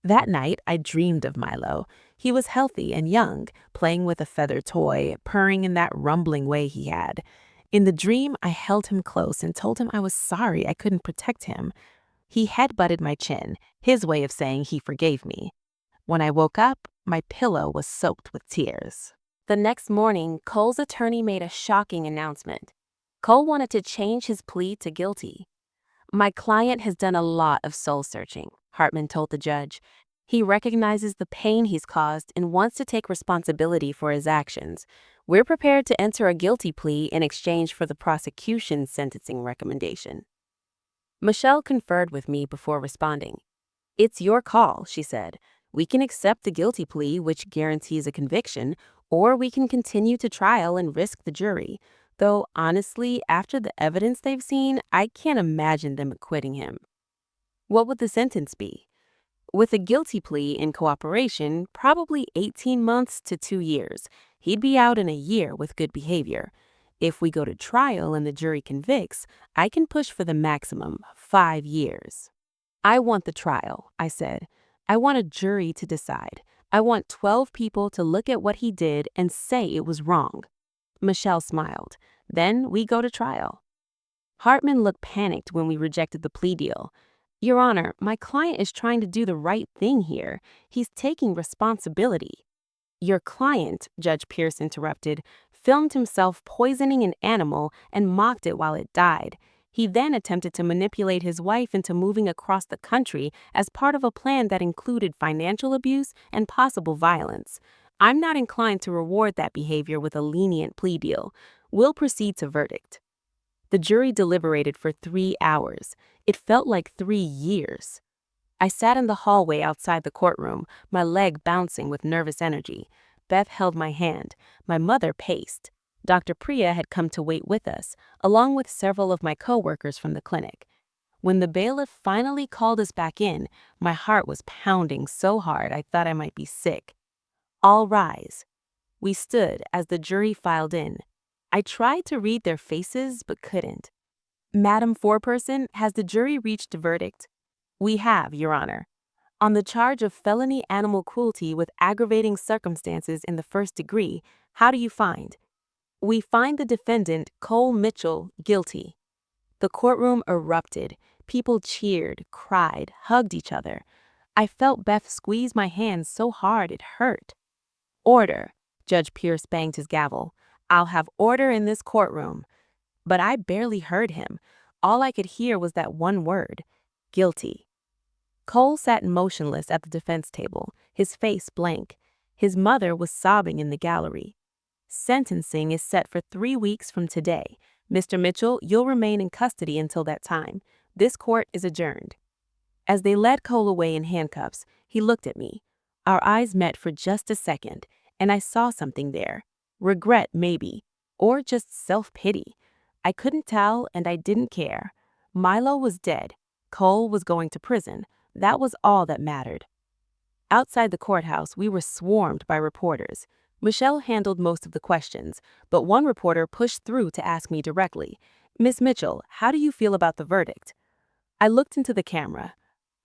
That night, I dreamed of Milo. He was healthy and young, playing with a feather toy, purring in that rumbling way he had. In the dream, I held him close and told him I was sorry I couldn't protect him. He headbutted my chin, his way of saying he forgave me. When I woke up, my pillow was soaked with tears. The next morning, Cole's attorney made a shocking announcement. Cole wanted to change his plea to guilty. My client has done a lot of soul-searching, Hartman told the judge. He recognizes the pain he's caused and wants to take responsibility for his actions. We're prepared to enter a guilty plea in exchange for the prosecution's sentencing recommendation. Michelle conferred with me before responding. It's your call, she said. We can accept the guilty plea, which guarantees a conviction, or we can continue to trial and risk the jury. Though, honestly, after the evidence they've seen, I can't imagine them acquitting him. What would the sentence be? With a guilty plea in cooperation, probably 18 months to 2 years. He'd be out in a year with good behavior. If we go to trial and the jury convicts, I can push for the maximum, 5 years. I want the trial, I said. I want a jury to decide. I want 12 people to look at what he did and say it was wrong." Michelle smiled. "Then we go to trial." Hartman looked panicked when we rejected the plea deal. "Your Honor, my client is trying to do the right thing here. He's taking responsibility." "Your client," Judge Pierce interrupted, "filmed himself poisoning an animal and mocked it while it died. He then attempted to manipulate his wife into moving across the country as part of a plan that included financial abuse and possible violence. I'm not inclined to reward that behavior with a lenient plea deal. We'll proceed to verdict." The jury deliberated for 3 hours. It felt like 3 years. I sat in the hallway outside the courtroom, my leg bouncing with nervous energy. Beth held my hand. My mother paced. Dr. Priya had come to wait with us, along with several of my coworkers from the clinic. When the bailiff finally called us back in, my heart was pounding so hard I thought I might be sick. "All rise." We stood as the jury filed in. I tried to read their faces but couldn't. "Madam Foreperson, has the jury reached a verdict?" "We have, Your Honor. On the charge of felony animal cruelty with aggravating circumstances in the first degree, how do you find?" "We find the defendant, Cole Mitchell, guilty." The courtroom erupted. People cheered, cried, hugged each other. I felt Beth squeeze my hand so hard it hurt. "Order." Judge Pierce banged his gavel. "I'll have order in this courtroom." But I barely heard him. All I could hear was that one word: guilty. Cole sat motionless at the defense table, his face blank. His mother was sobbing in the gallery. "Sentencing is set for 3 weeks from today. Mr. Mitchell, you'll remain in custody until that time. This court is adjourned." As they led Cole away in handcuffs, he looked at me. Our eyes met for just a second, and I saw something there. Regret, maybe, or just self-pity. I couldn't tell, and I didn't care. Milo was dead. Cole was going to prison. That was all that mattered. Outside the courthouse, we were swarmed by reporters. Michelle handled most of the questions, but one reporter pushed through to ask me directly, "Miss Mitchell, how do you feel about the verdict?" I looked into the camera.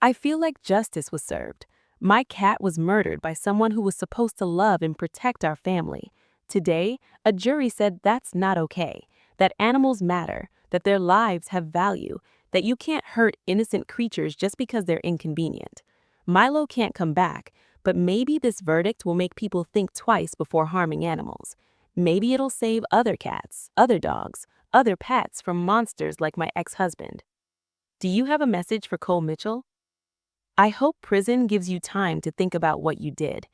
"I feel like justice was served. My cat was murdered by someone who was supposed to love and protect our family. Today, a jury said that's not okay, that animals matter, that their lives have value, that you can't hurt innocent creatures just because they're inconvenient. Milo can't come back, but maybe this verdict will make people think twice before harming animals. Maybe it'll save other cats, other dogs, other pets from monsters like my ex-husband." Do you have a message for Cole Mitchell? I hope prison gives you time to think about what you did.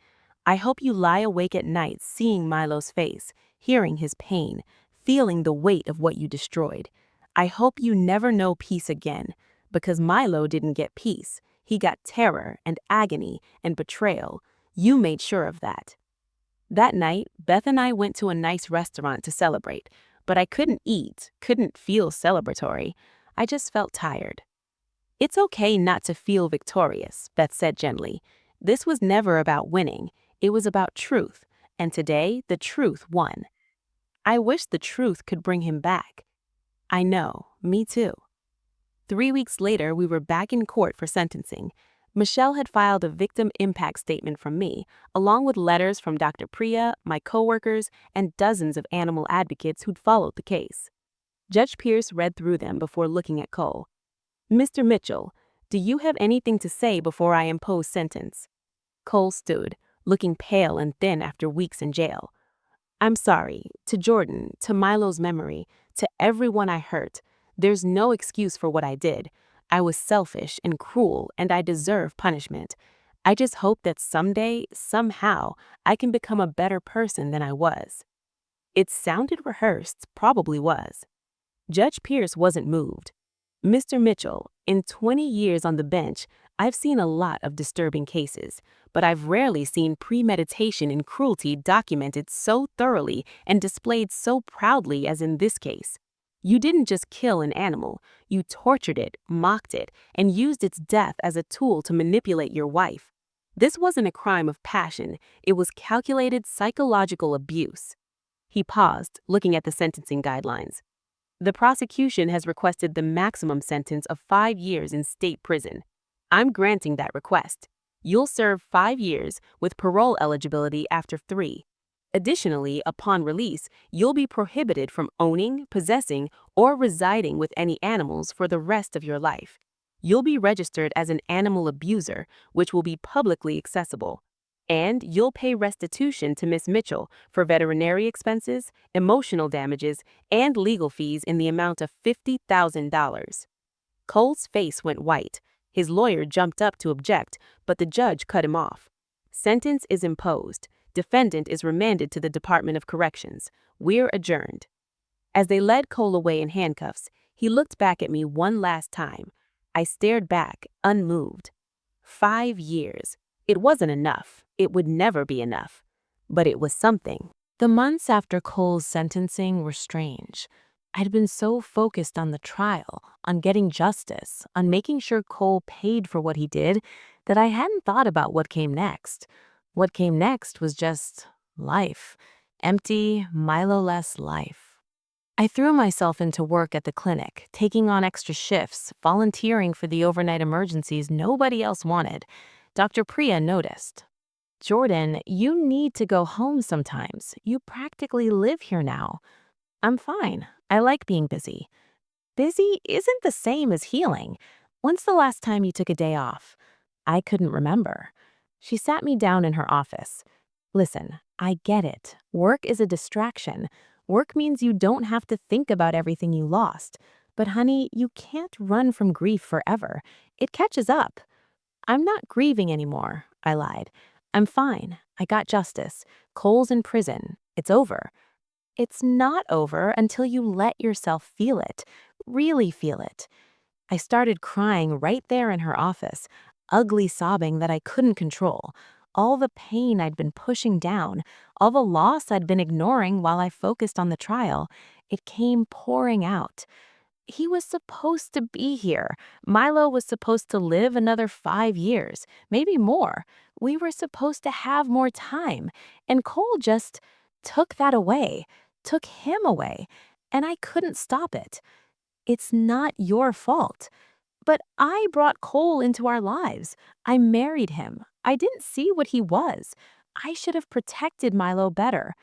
I hope you lie awake at night seeing Milo's face, hearing his pain, feeling the weight of what you destroyed. I hope you never know peace again, because Milo didn't get peace. He got terror and agony and betrayal. You made sure of that. That night, Beth and I went to a nice restaurant to celebrate, but I couldn't eat, couldn't feel celebratory. I just felt tired. "It's okay not to feel victorious," Beth said gently. "This was never about winning. It was about truth, and today the truth won." I wish the truth could bring him back. I know, me too. 3 weeks later, we were back in court for sentencing. Michelle had filed a victim impact statement from me, along with letters from Dr. Priya, my coworkers, and dozens of animal advocates who'd followed the case. Judge Pierce read through them before looking at Cole. "Mr. Mitchell, do you have anything to say before I impose sentence?" Cole stood, looking pale and thin after weeks in jail. "I'm sorry, to Jordan, to Milo's memory, to everyone I hurt. There's no excuse for what I did. I was selfish and cruel, and I deserve punishment. I just hope that someday, somehow, I can become a better person than I was." It sounded rehearsed, probably was. Judge Pierce wasn't moved. "Mr. Mitchell, in 20 years on the bench, I've seen a lot of disturbing cases, but I've rarely seen premeditation and cruelty documented so thoroughly and displayed so proudly as in this case. You didn't just kill an animal, you tortured it, mocked it, and used its death as a tool to manipulate your wife. This wasn't a crime of passion, it was calculated psychological abuse." He paused, looking at the sentencing guidelines. "The prosecution has requested the maximum sentence of 5 years in state prison. I'm granting that request." You'll serve 5 years with parole eligibility after 3. Additionally, upon release, you'll be prohibited from owning, possessing, or residing with any animals for the rest of your life. You'll be registered as an animal abuser, which will be publicly accessible. And you'll pay restitution to Miss Mitchell for veterinary expenses, emotional damages, and legal fees in the amount of $50,000. Cole's face went white. His lawyer jumped up to object, but the judge cut him off. Sentence is imposed. Defendant is remanded to the Department of Corrections. We're adjourned. As they led Cole away in handcuffs, he looked back at me one last time. I stared back, unmoved. 5 years. It wasn't enough. It would never be enough. But it was something. The months after Cole's sentencing were strange. I'd been so focused on the trial, on getting justice, on making sure Cole paid for what he did, that I hadn't thought about what came next. What came next was just life. Empty, Milo-less life. I threw myself into work at the clinic, taking on extra shifts, volunteering for the overnight emergencies nobody else wanted. Dr. Priya noticed. "Jordan, you need to go home sometimes. You practically live here now." "I'm fine. I like being busy." "Busy isn't the same as healing. When's the last time you took a day off?" I couldn't remember. She sat me down in her office. "Listen, I get it. Work is a distraction. Work means you don't have to think about everything you lost. But honey, you can't run from grief forever. It catches up." "I'm not grieving anymore," I lied. "I'm fine. I got justice. Cole's in prison. It's over." "It's not over until you let yourself feel it. Really feel it." I started crying right there in her office, ugly sobbing that I couldn't control. All the pain I'd been pushing down, all the loss I'd been ignoring while I focused on the trial, it came pouring out. He was supposed to be here. Milo was supposed to live another 5 years, maybe more. We were supposed to have more time. And Cole just took that away, took him away, and I couldn't stop it. "It's not your fault." "But I brought Cole into our lives. I married him. I didn't see what he was. I should have protected Milo better."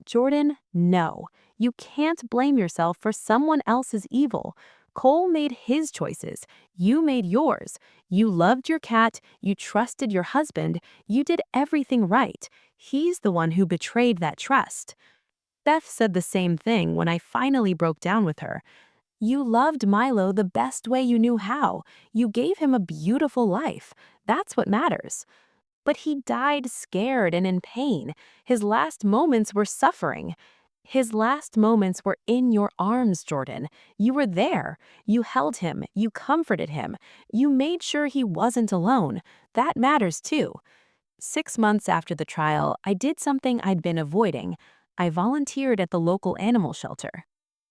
"Jordan, no. You can't blame yourself for someone else's evil. Cole made his choices. You made yours. You loved your cat. You trusted your husband. You did everything right. He's the one who betrayed that trust." Beth said the same thing when I finally broke down with her. "You loved Milo the best way you knew how. You gave him a beautiful life. That's what matters." "But he died scared and in pain. His last moments were suffering." "His last moments were in your arms, Jordan. You were there. You held him. You comforted him. You made sure he wasn't alone. That matters too." 6 months after the trial, I did something I'd been avoiding. I volunteered at the local animal shelter.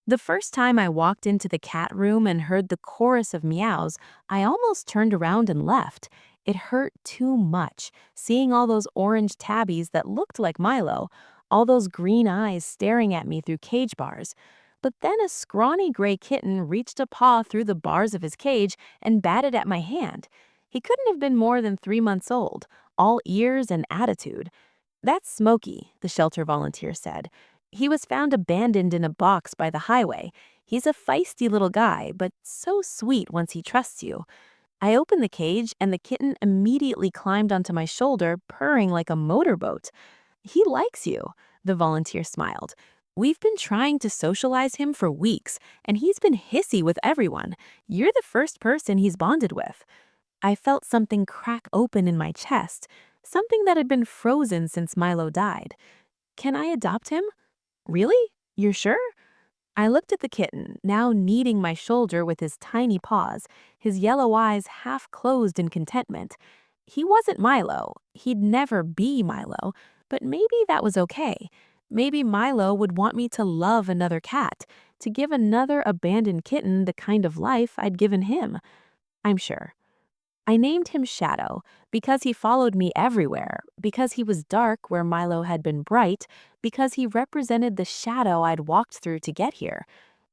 The first time I walked into the cat room and heard the chorus of meows, I almost turned around and left. It hurt too much, seeing all those orange tabbies that looked like Milo, all those green eyes staring at me through cage bars. But then a scrawny gray kitten reached a paw through the bars of his cage and batted at my hand. He couldn't have been more than 3 months old, all ears and attitude. "That's Smokey," the shelter volunteer said. "He was found abandoned in a box by the highway. He's a feisty little guy, but so sweet once he trusts you." I opened the cage, and the kitten immediately climbed onto my shoulder, purring like a motorboat. "He likes you," the volunteer smiled. "We've been trying to socialize him for weeks, and he's been hissy with everyone. You're the first person he's bonded with." I felt something crack open in my chest, something that had been frozen since Milo died. "Can I adopt him?" "Really? You're sure?" I looked at the kitten, now kneading my shoulder with his tiny paws, his yellow eyes half closed in contentment. He wasn't Milo. He'd never be Milo, but maybe that was okay. Maybe Milo would want me to love another cat, to give another abandoned kitten the kind of life I'd given him. I'm sure. I named him Shadow because he followed me everywhere, because he was dark where Milo had been bright, because he represented the shadow I'd walked through to get here.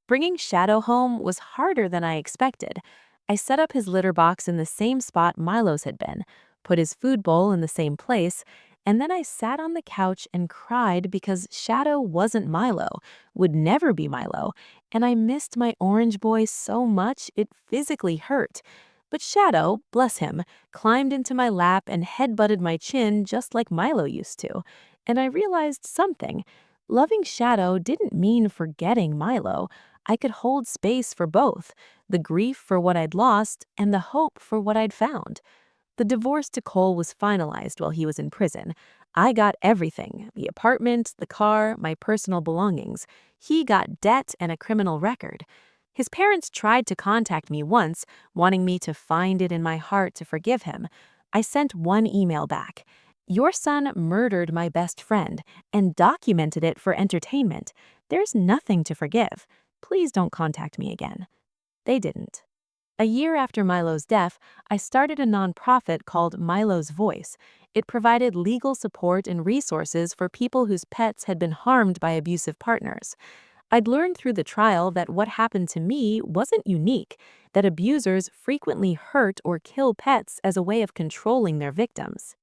Bringing Shadow home was harder than I expected. I set up his litter box in the same spot Milo's had been. put his food bowl in the same place, and then I sat on the couch and cried because Shadow wasn't Milo, would never be Milo, and I missed my orange boy so much it physically hurt. But Shadow, bless him, climbed into my lap and headbutted my chin just like Milo used to. And I realized something. Loving Shadow didn't mean forgetting Milo. I could hold space for both, the grief for what I'd lost and the hope for what I'd found. The divorce to Cole was finalized while he was in prison. I got everything: the apartment, the car, my personal belongings. He got debt and a criminal record. His parents tried to contact me once, wanting me to find it in my heart to forgive him. I sent one email back. Your son murdered my best friend and documented it for entertainment. There's nothing to forgive. Please don't contact me again. They didn't. A year after Milo's death, I started a nonprofit called Milo's Voice. It provided legal support and resources for people whose pets had been harmed by abusive partners. I'd learned through the trial that what happened to me wasn't unique, that abusers frequently hurt or kill pets as a way of controlling their victims.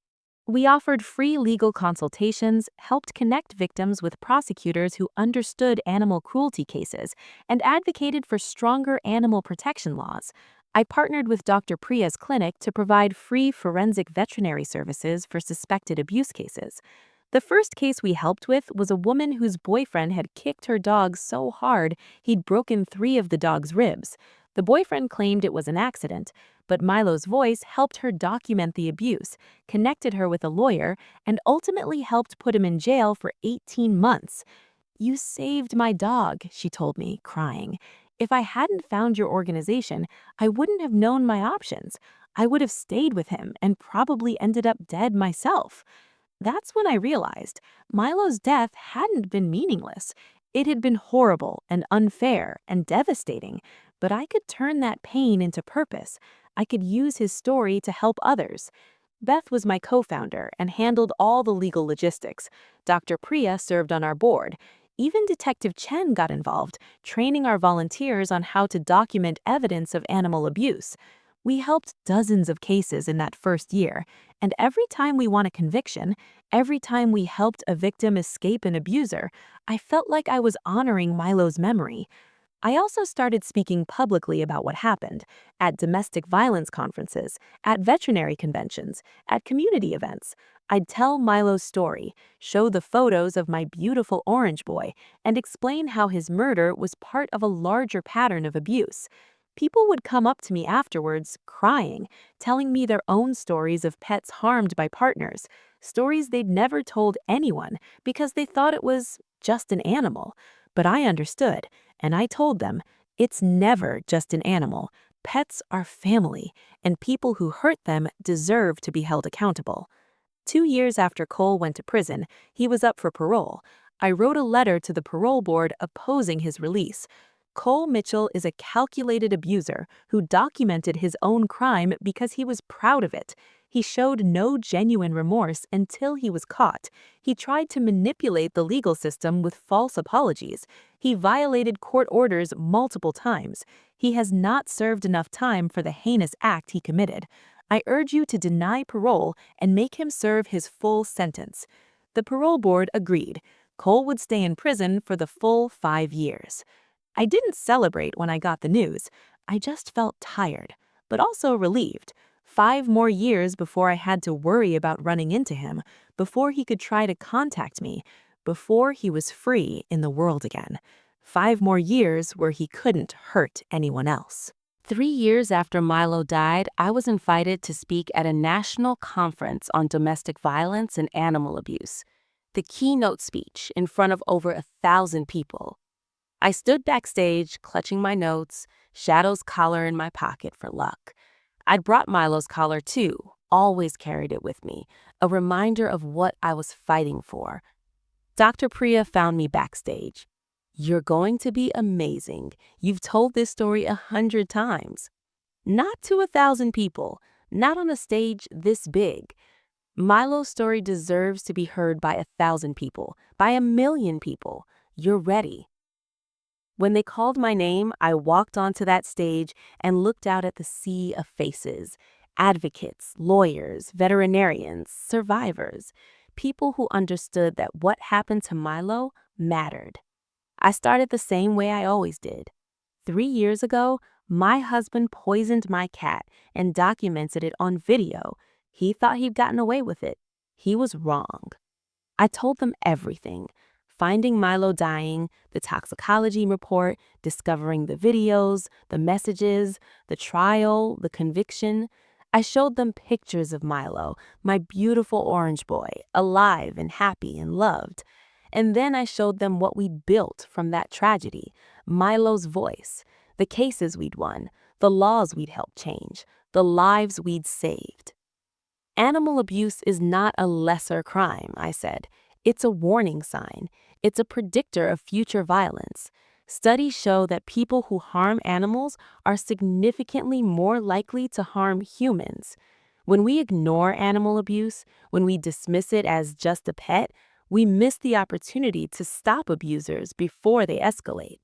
We offered free legal consultations, helped connect victims with prosecutors who understood animal cruelty cases, and advocated for stronger animal protection laws. I partnered with Dr. Priya's clinic to provide free forensic veterinary services for suspected abuse cases. The first case we helped with was a woman whose boyfriend had kicked her dog so hard he'd broken 3 of the dog's ribs. The boyfriend claimed it was an accident, but Milo's Voice helped her document the abuse, connected her with a lawyer, and ultimately helped put him in jail for 18 months. You saved my dog, she told me, crying. If I hadn't found your organization, I wouldn't have known my options. I would have stayed with him and probably ended up dead myself. That's when I realized Milo's death hadn't been meaningless. It had been horrible and unfair and devastating, but I could turn that pain into purpose. I could use his story to help others. Beth was my co-founder and handled all the legal logistics. Dr. Priya served on our board. Even Detective Chen got involved, training our volunteers on how to document evidence of animal abuse. We helped dozens of cases in that first year, and every time we won a conviction, every time we helped a victim escape an abuser, I felt like I was honoring Milo's memory. I also started speaking publicly about what happened at domestic violence conferences, at veterinary conventions, at community events. I'd tell Milo's story, show the photos of my beautiful orange boy, and explain how his murder was part of a larger pattern of abuse. People would come up to me afterwards, crying, telling me their own stories of pets harmed by partners, stories they'd never told anyone because they thought it was just an animal. But I understood, and I told them, it's never just an animal. Pets are family, and people who hurt them deserve to be held accountable. 2 years after Cole went to prison, he was up for parole. I wrote a letter to the parole board opposing his release. Cole Mitchell is a calculated abuser who documented his own crime because he was proud of it. He showed no genuine remorse until he was caught. He tried to manipulate the legal system with false apologies. He violated court orders multiple times. He has not served enough time for the heinous act he committed. I urge you to deny parole and make him serve his full sentence. The parole board agreed. Cole would stay in prison for the full 5 years. I didn't celebrate when I got the news. I just felt tired, but also relieved. 5 more years before I had to worry about running into him, before he could try to contact me, before he was free in the world again. 5 more years where he couldn't hurt anyone else. 3 years after Milo died, I was invited to speak at a national conference on domestic violence and animal abuse. The keynote speech in front of over 1,000 people. I stood backstage, clutching my notes, Shadow's collar in my pocket for luck. I'd brought Milo's collar too, always carried it with me, a reminder of what I was fighting for. Dr. Priya found me backstage. You're going to be amazing. You've told this story 100 times. Not to 1,000 people, not on a stage this big. Milo's story deserves to be heard by 1,000 people, by 1,000,000 people. You're ready. When they called my name, I walked onto that stage and looked out at the sea of faces. Advocates, lawyers, veterinarians, survivors, people who understood that what happened to Milo mattered. I started the same way I always did. 3 years ago, my husband poisoned my cat and documented it on video. He thought he'd gotten away with it. He was wrong. I told them everything. Finding Milo dying, the toxicology report, discovering the videos, the messages, the trial, the conviction. I showed them pictures of Milo, my beautiful orange boy, alive and happy and loved. And then I showed them what we'd built from that tragedy, Milo's voice, the cases we'd won, the laws we'd helped change, the lives we'd saved. Animal abuse is not a lesser crime, I said. It's a warning sign. It's a predictor of future violence. Studies show that people who harm animals are significantly more likely to harm humans. When we ignore animal abuse, when we dismiss it as just a pet, we miss the opportunity to stop abusers before they escalate.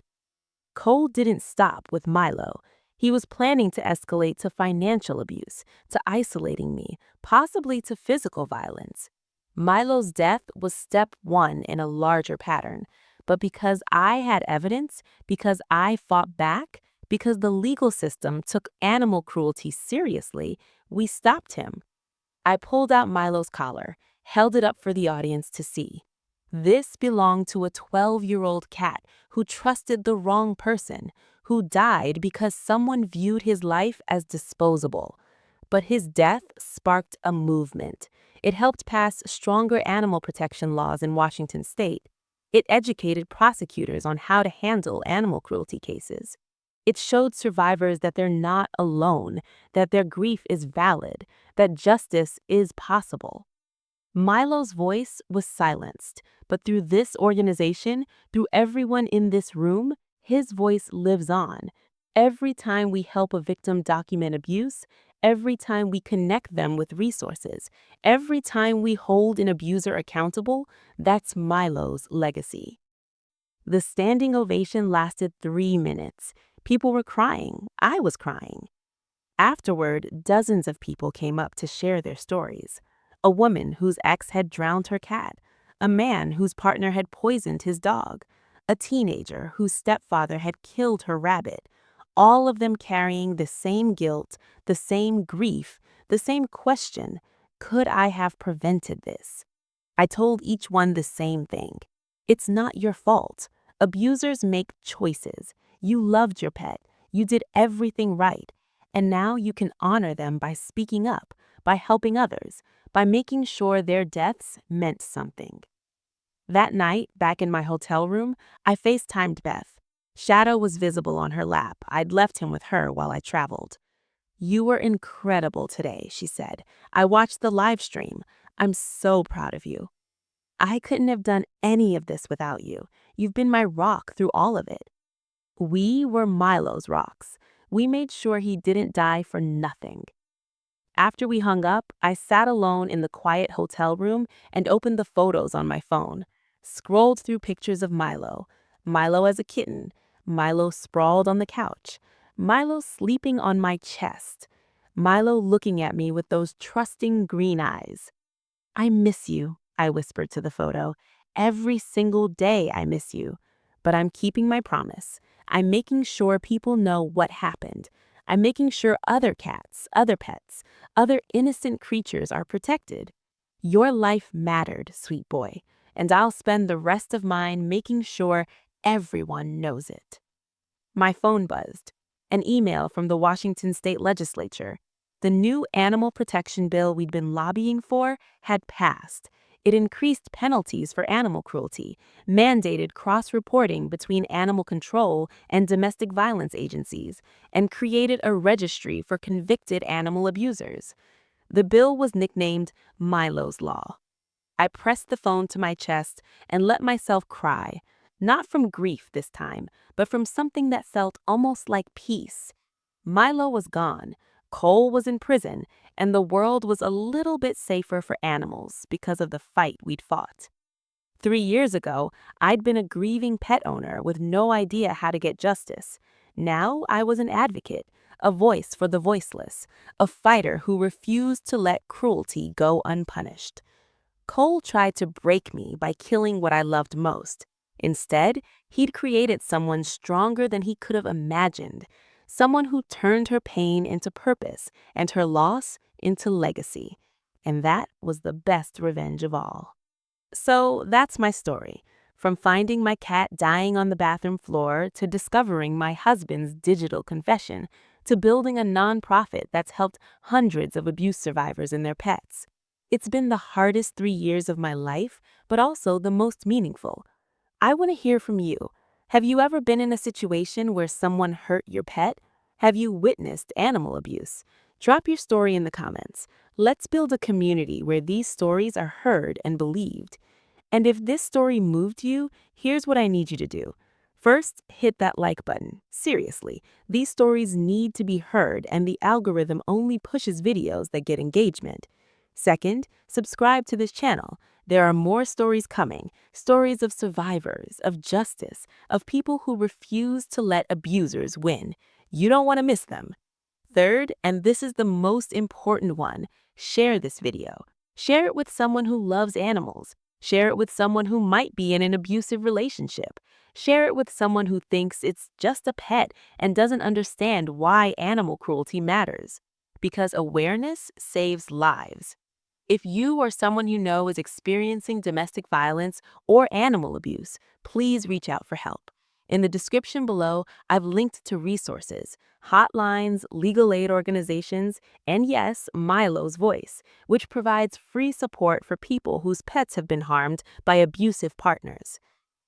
Cole didn't stop with Milo. He was planning to escalate to financial abuse, to isolating me, possibly to physical violence. Milo's death was step one in a larger pattern. But because I had evidence, because I fought back, because the legal system took animal cruelty seriously, we stopped him. I pulled out Milo's collar, held it up for the audience to see. This belonged to a 12-year-old cat who trusted the wrong person, who died because someone viewed his life as disposable. But his death sparked a movement. It helped pass stronger animal protection laws in Washington state. It educated prosecutors on how to handle animal cruelty cases. It showed survivors that they're not alone, that their grief is valid, that justice is possible. Milo's voice was silenced, but through this organization, through everyone in this room, his voice lives on. Every time we help a victim document abuse, every time we connect them with resources, every time we hold an abuser accountable, that's Milo's legacy. The standing ovation lasted 3 minutes. People were crying. I was crying. Afterward, dozens of people came up to share their stories. A woman whose ex had drowned her cat, a man whose partner had poisoned his dog, a teenager whose stepfather had killed her rabbit, all of them carrying the same guilt, the same grief, the same question: could I have prevented this? I told each one the same thing. It's not your fault. Abusers make choices. You loved your pet. You did everything right. And now you can honor them by speaking up, by helping others, by making sure their deaths meant something. That night, back in my hotel room, I FaceTimed Beth. Shadow was visible on her lap. I'd left him with her while I traveled. "You were incredible today," she said. "I watched the live stream. I'm so proud of you. I couldn't have done any of this without you. You've been my rock through all of it." We were Milo's rocks. We made sure he didn't die for nothing. After we hung up, I sat alone in the quiet hotel room and opened the photos on my phone. Scrolled through pictures of Milo. Milo as a kitten. Milo sprawled on the couch. Milo sleeping on my chest. Milo looking at me with those trusting green eyes. "I miss you," I whispered to the photo. "Every single day I miss you. But I'm keeping my promise. I'm making sure people know what happened. I'm making sure other cats, other pets, other innocent creatures are protected. Your life mattered, sweet boy, and I'll spend the rest of mine making sure everyone knows it." My phone buzzed. An email from the Washington state legislature. The new animal protection bill we'd been lobbying for had passed. It increased penalties for animal cruelty, mandated cross-reporting between animal control and domestic violence agencies, and created a registry for convicted animal abusers. The bill was nicknamed Milo's Law. I pressed the phone to my chest and let myself cry, not from grief this time, but from something that felt almost like peace. Milo was gone, Cole was in prison, and the world was a little bit safer for animals because of the fight we'd fought. 3 years ago, I'd been a grieving pet owner with no idea how to get justice. Now I was an advocate, a voice for the voiceless, a fighter who refused to let cruelty go unpunished. Cole tried to break me by killing what I loved most. Instead, he'd created someone stronger than he could have imagined, someone who turned her pain into purpose and her loss into legacy. And that was the best revenge of all. So that's my story. From finding my cat dying on the bathroom floor to discovering my husband's digital confession to building a nonprofit that's helped hundreds of abuse survivors and their pets. It's been the hardest 3 years of my life, but also the most meaningful. I want to hear from you. Have you ever been in a situation where someone hurt your pet? Have you witnessed animal abuse? Drop your story in the comments. Let's build a community where these stories are heard and believed. And if this story moved you, here's what I need you to do. First, hit that like button. Seriously, these stories need to be heard, and the algorithm only pushes videos that get engagement. Second, subscribe to this channel. There are more stories coming, stories of survivors, of justice, of people who refuse to let abusers win. You don't want to miss them. Third, and this is the most important one, share this video. Share it with someone who loves animals. Share it with someone who might be in an abusive relationship. Share it with someone who thinks it's just a pet and doesn't understand why animal cruelty matters. Because awareness saves lives. If you or someone you know is experiencing domestic violence or animal abuse, please reach out for help. In the description below, I've linked to resources, hotlines, legal aid organizations, and yes, Milo's Voice, which provides free support for people whose pets have been harmed by abusive partners.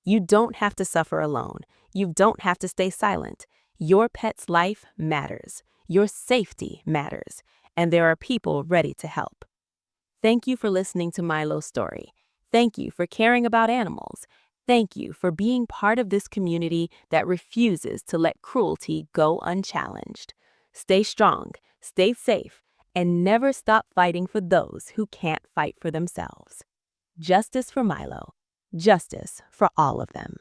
You don't have to suffer alone. You don't have to stay silent. Your pet's life matters. Your safety matters. And there are people ready to help. Thank you for listening to Milo's story. Thank you for caring about animals. Thank you for being part of this community that refuses to let cruelty go unchallenged. Stay strong, stay safe, and never stop fighting for those who can't fight for themselves. Justice for Milo. Justice for all of them.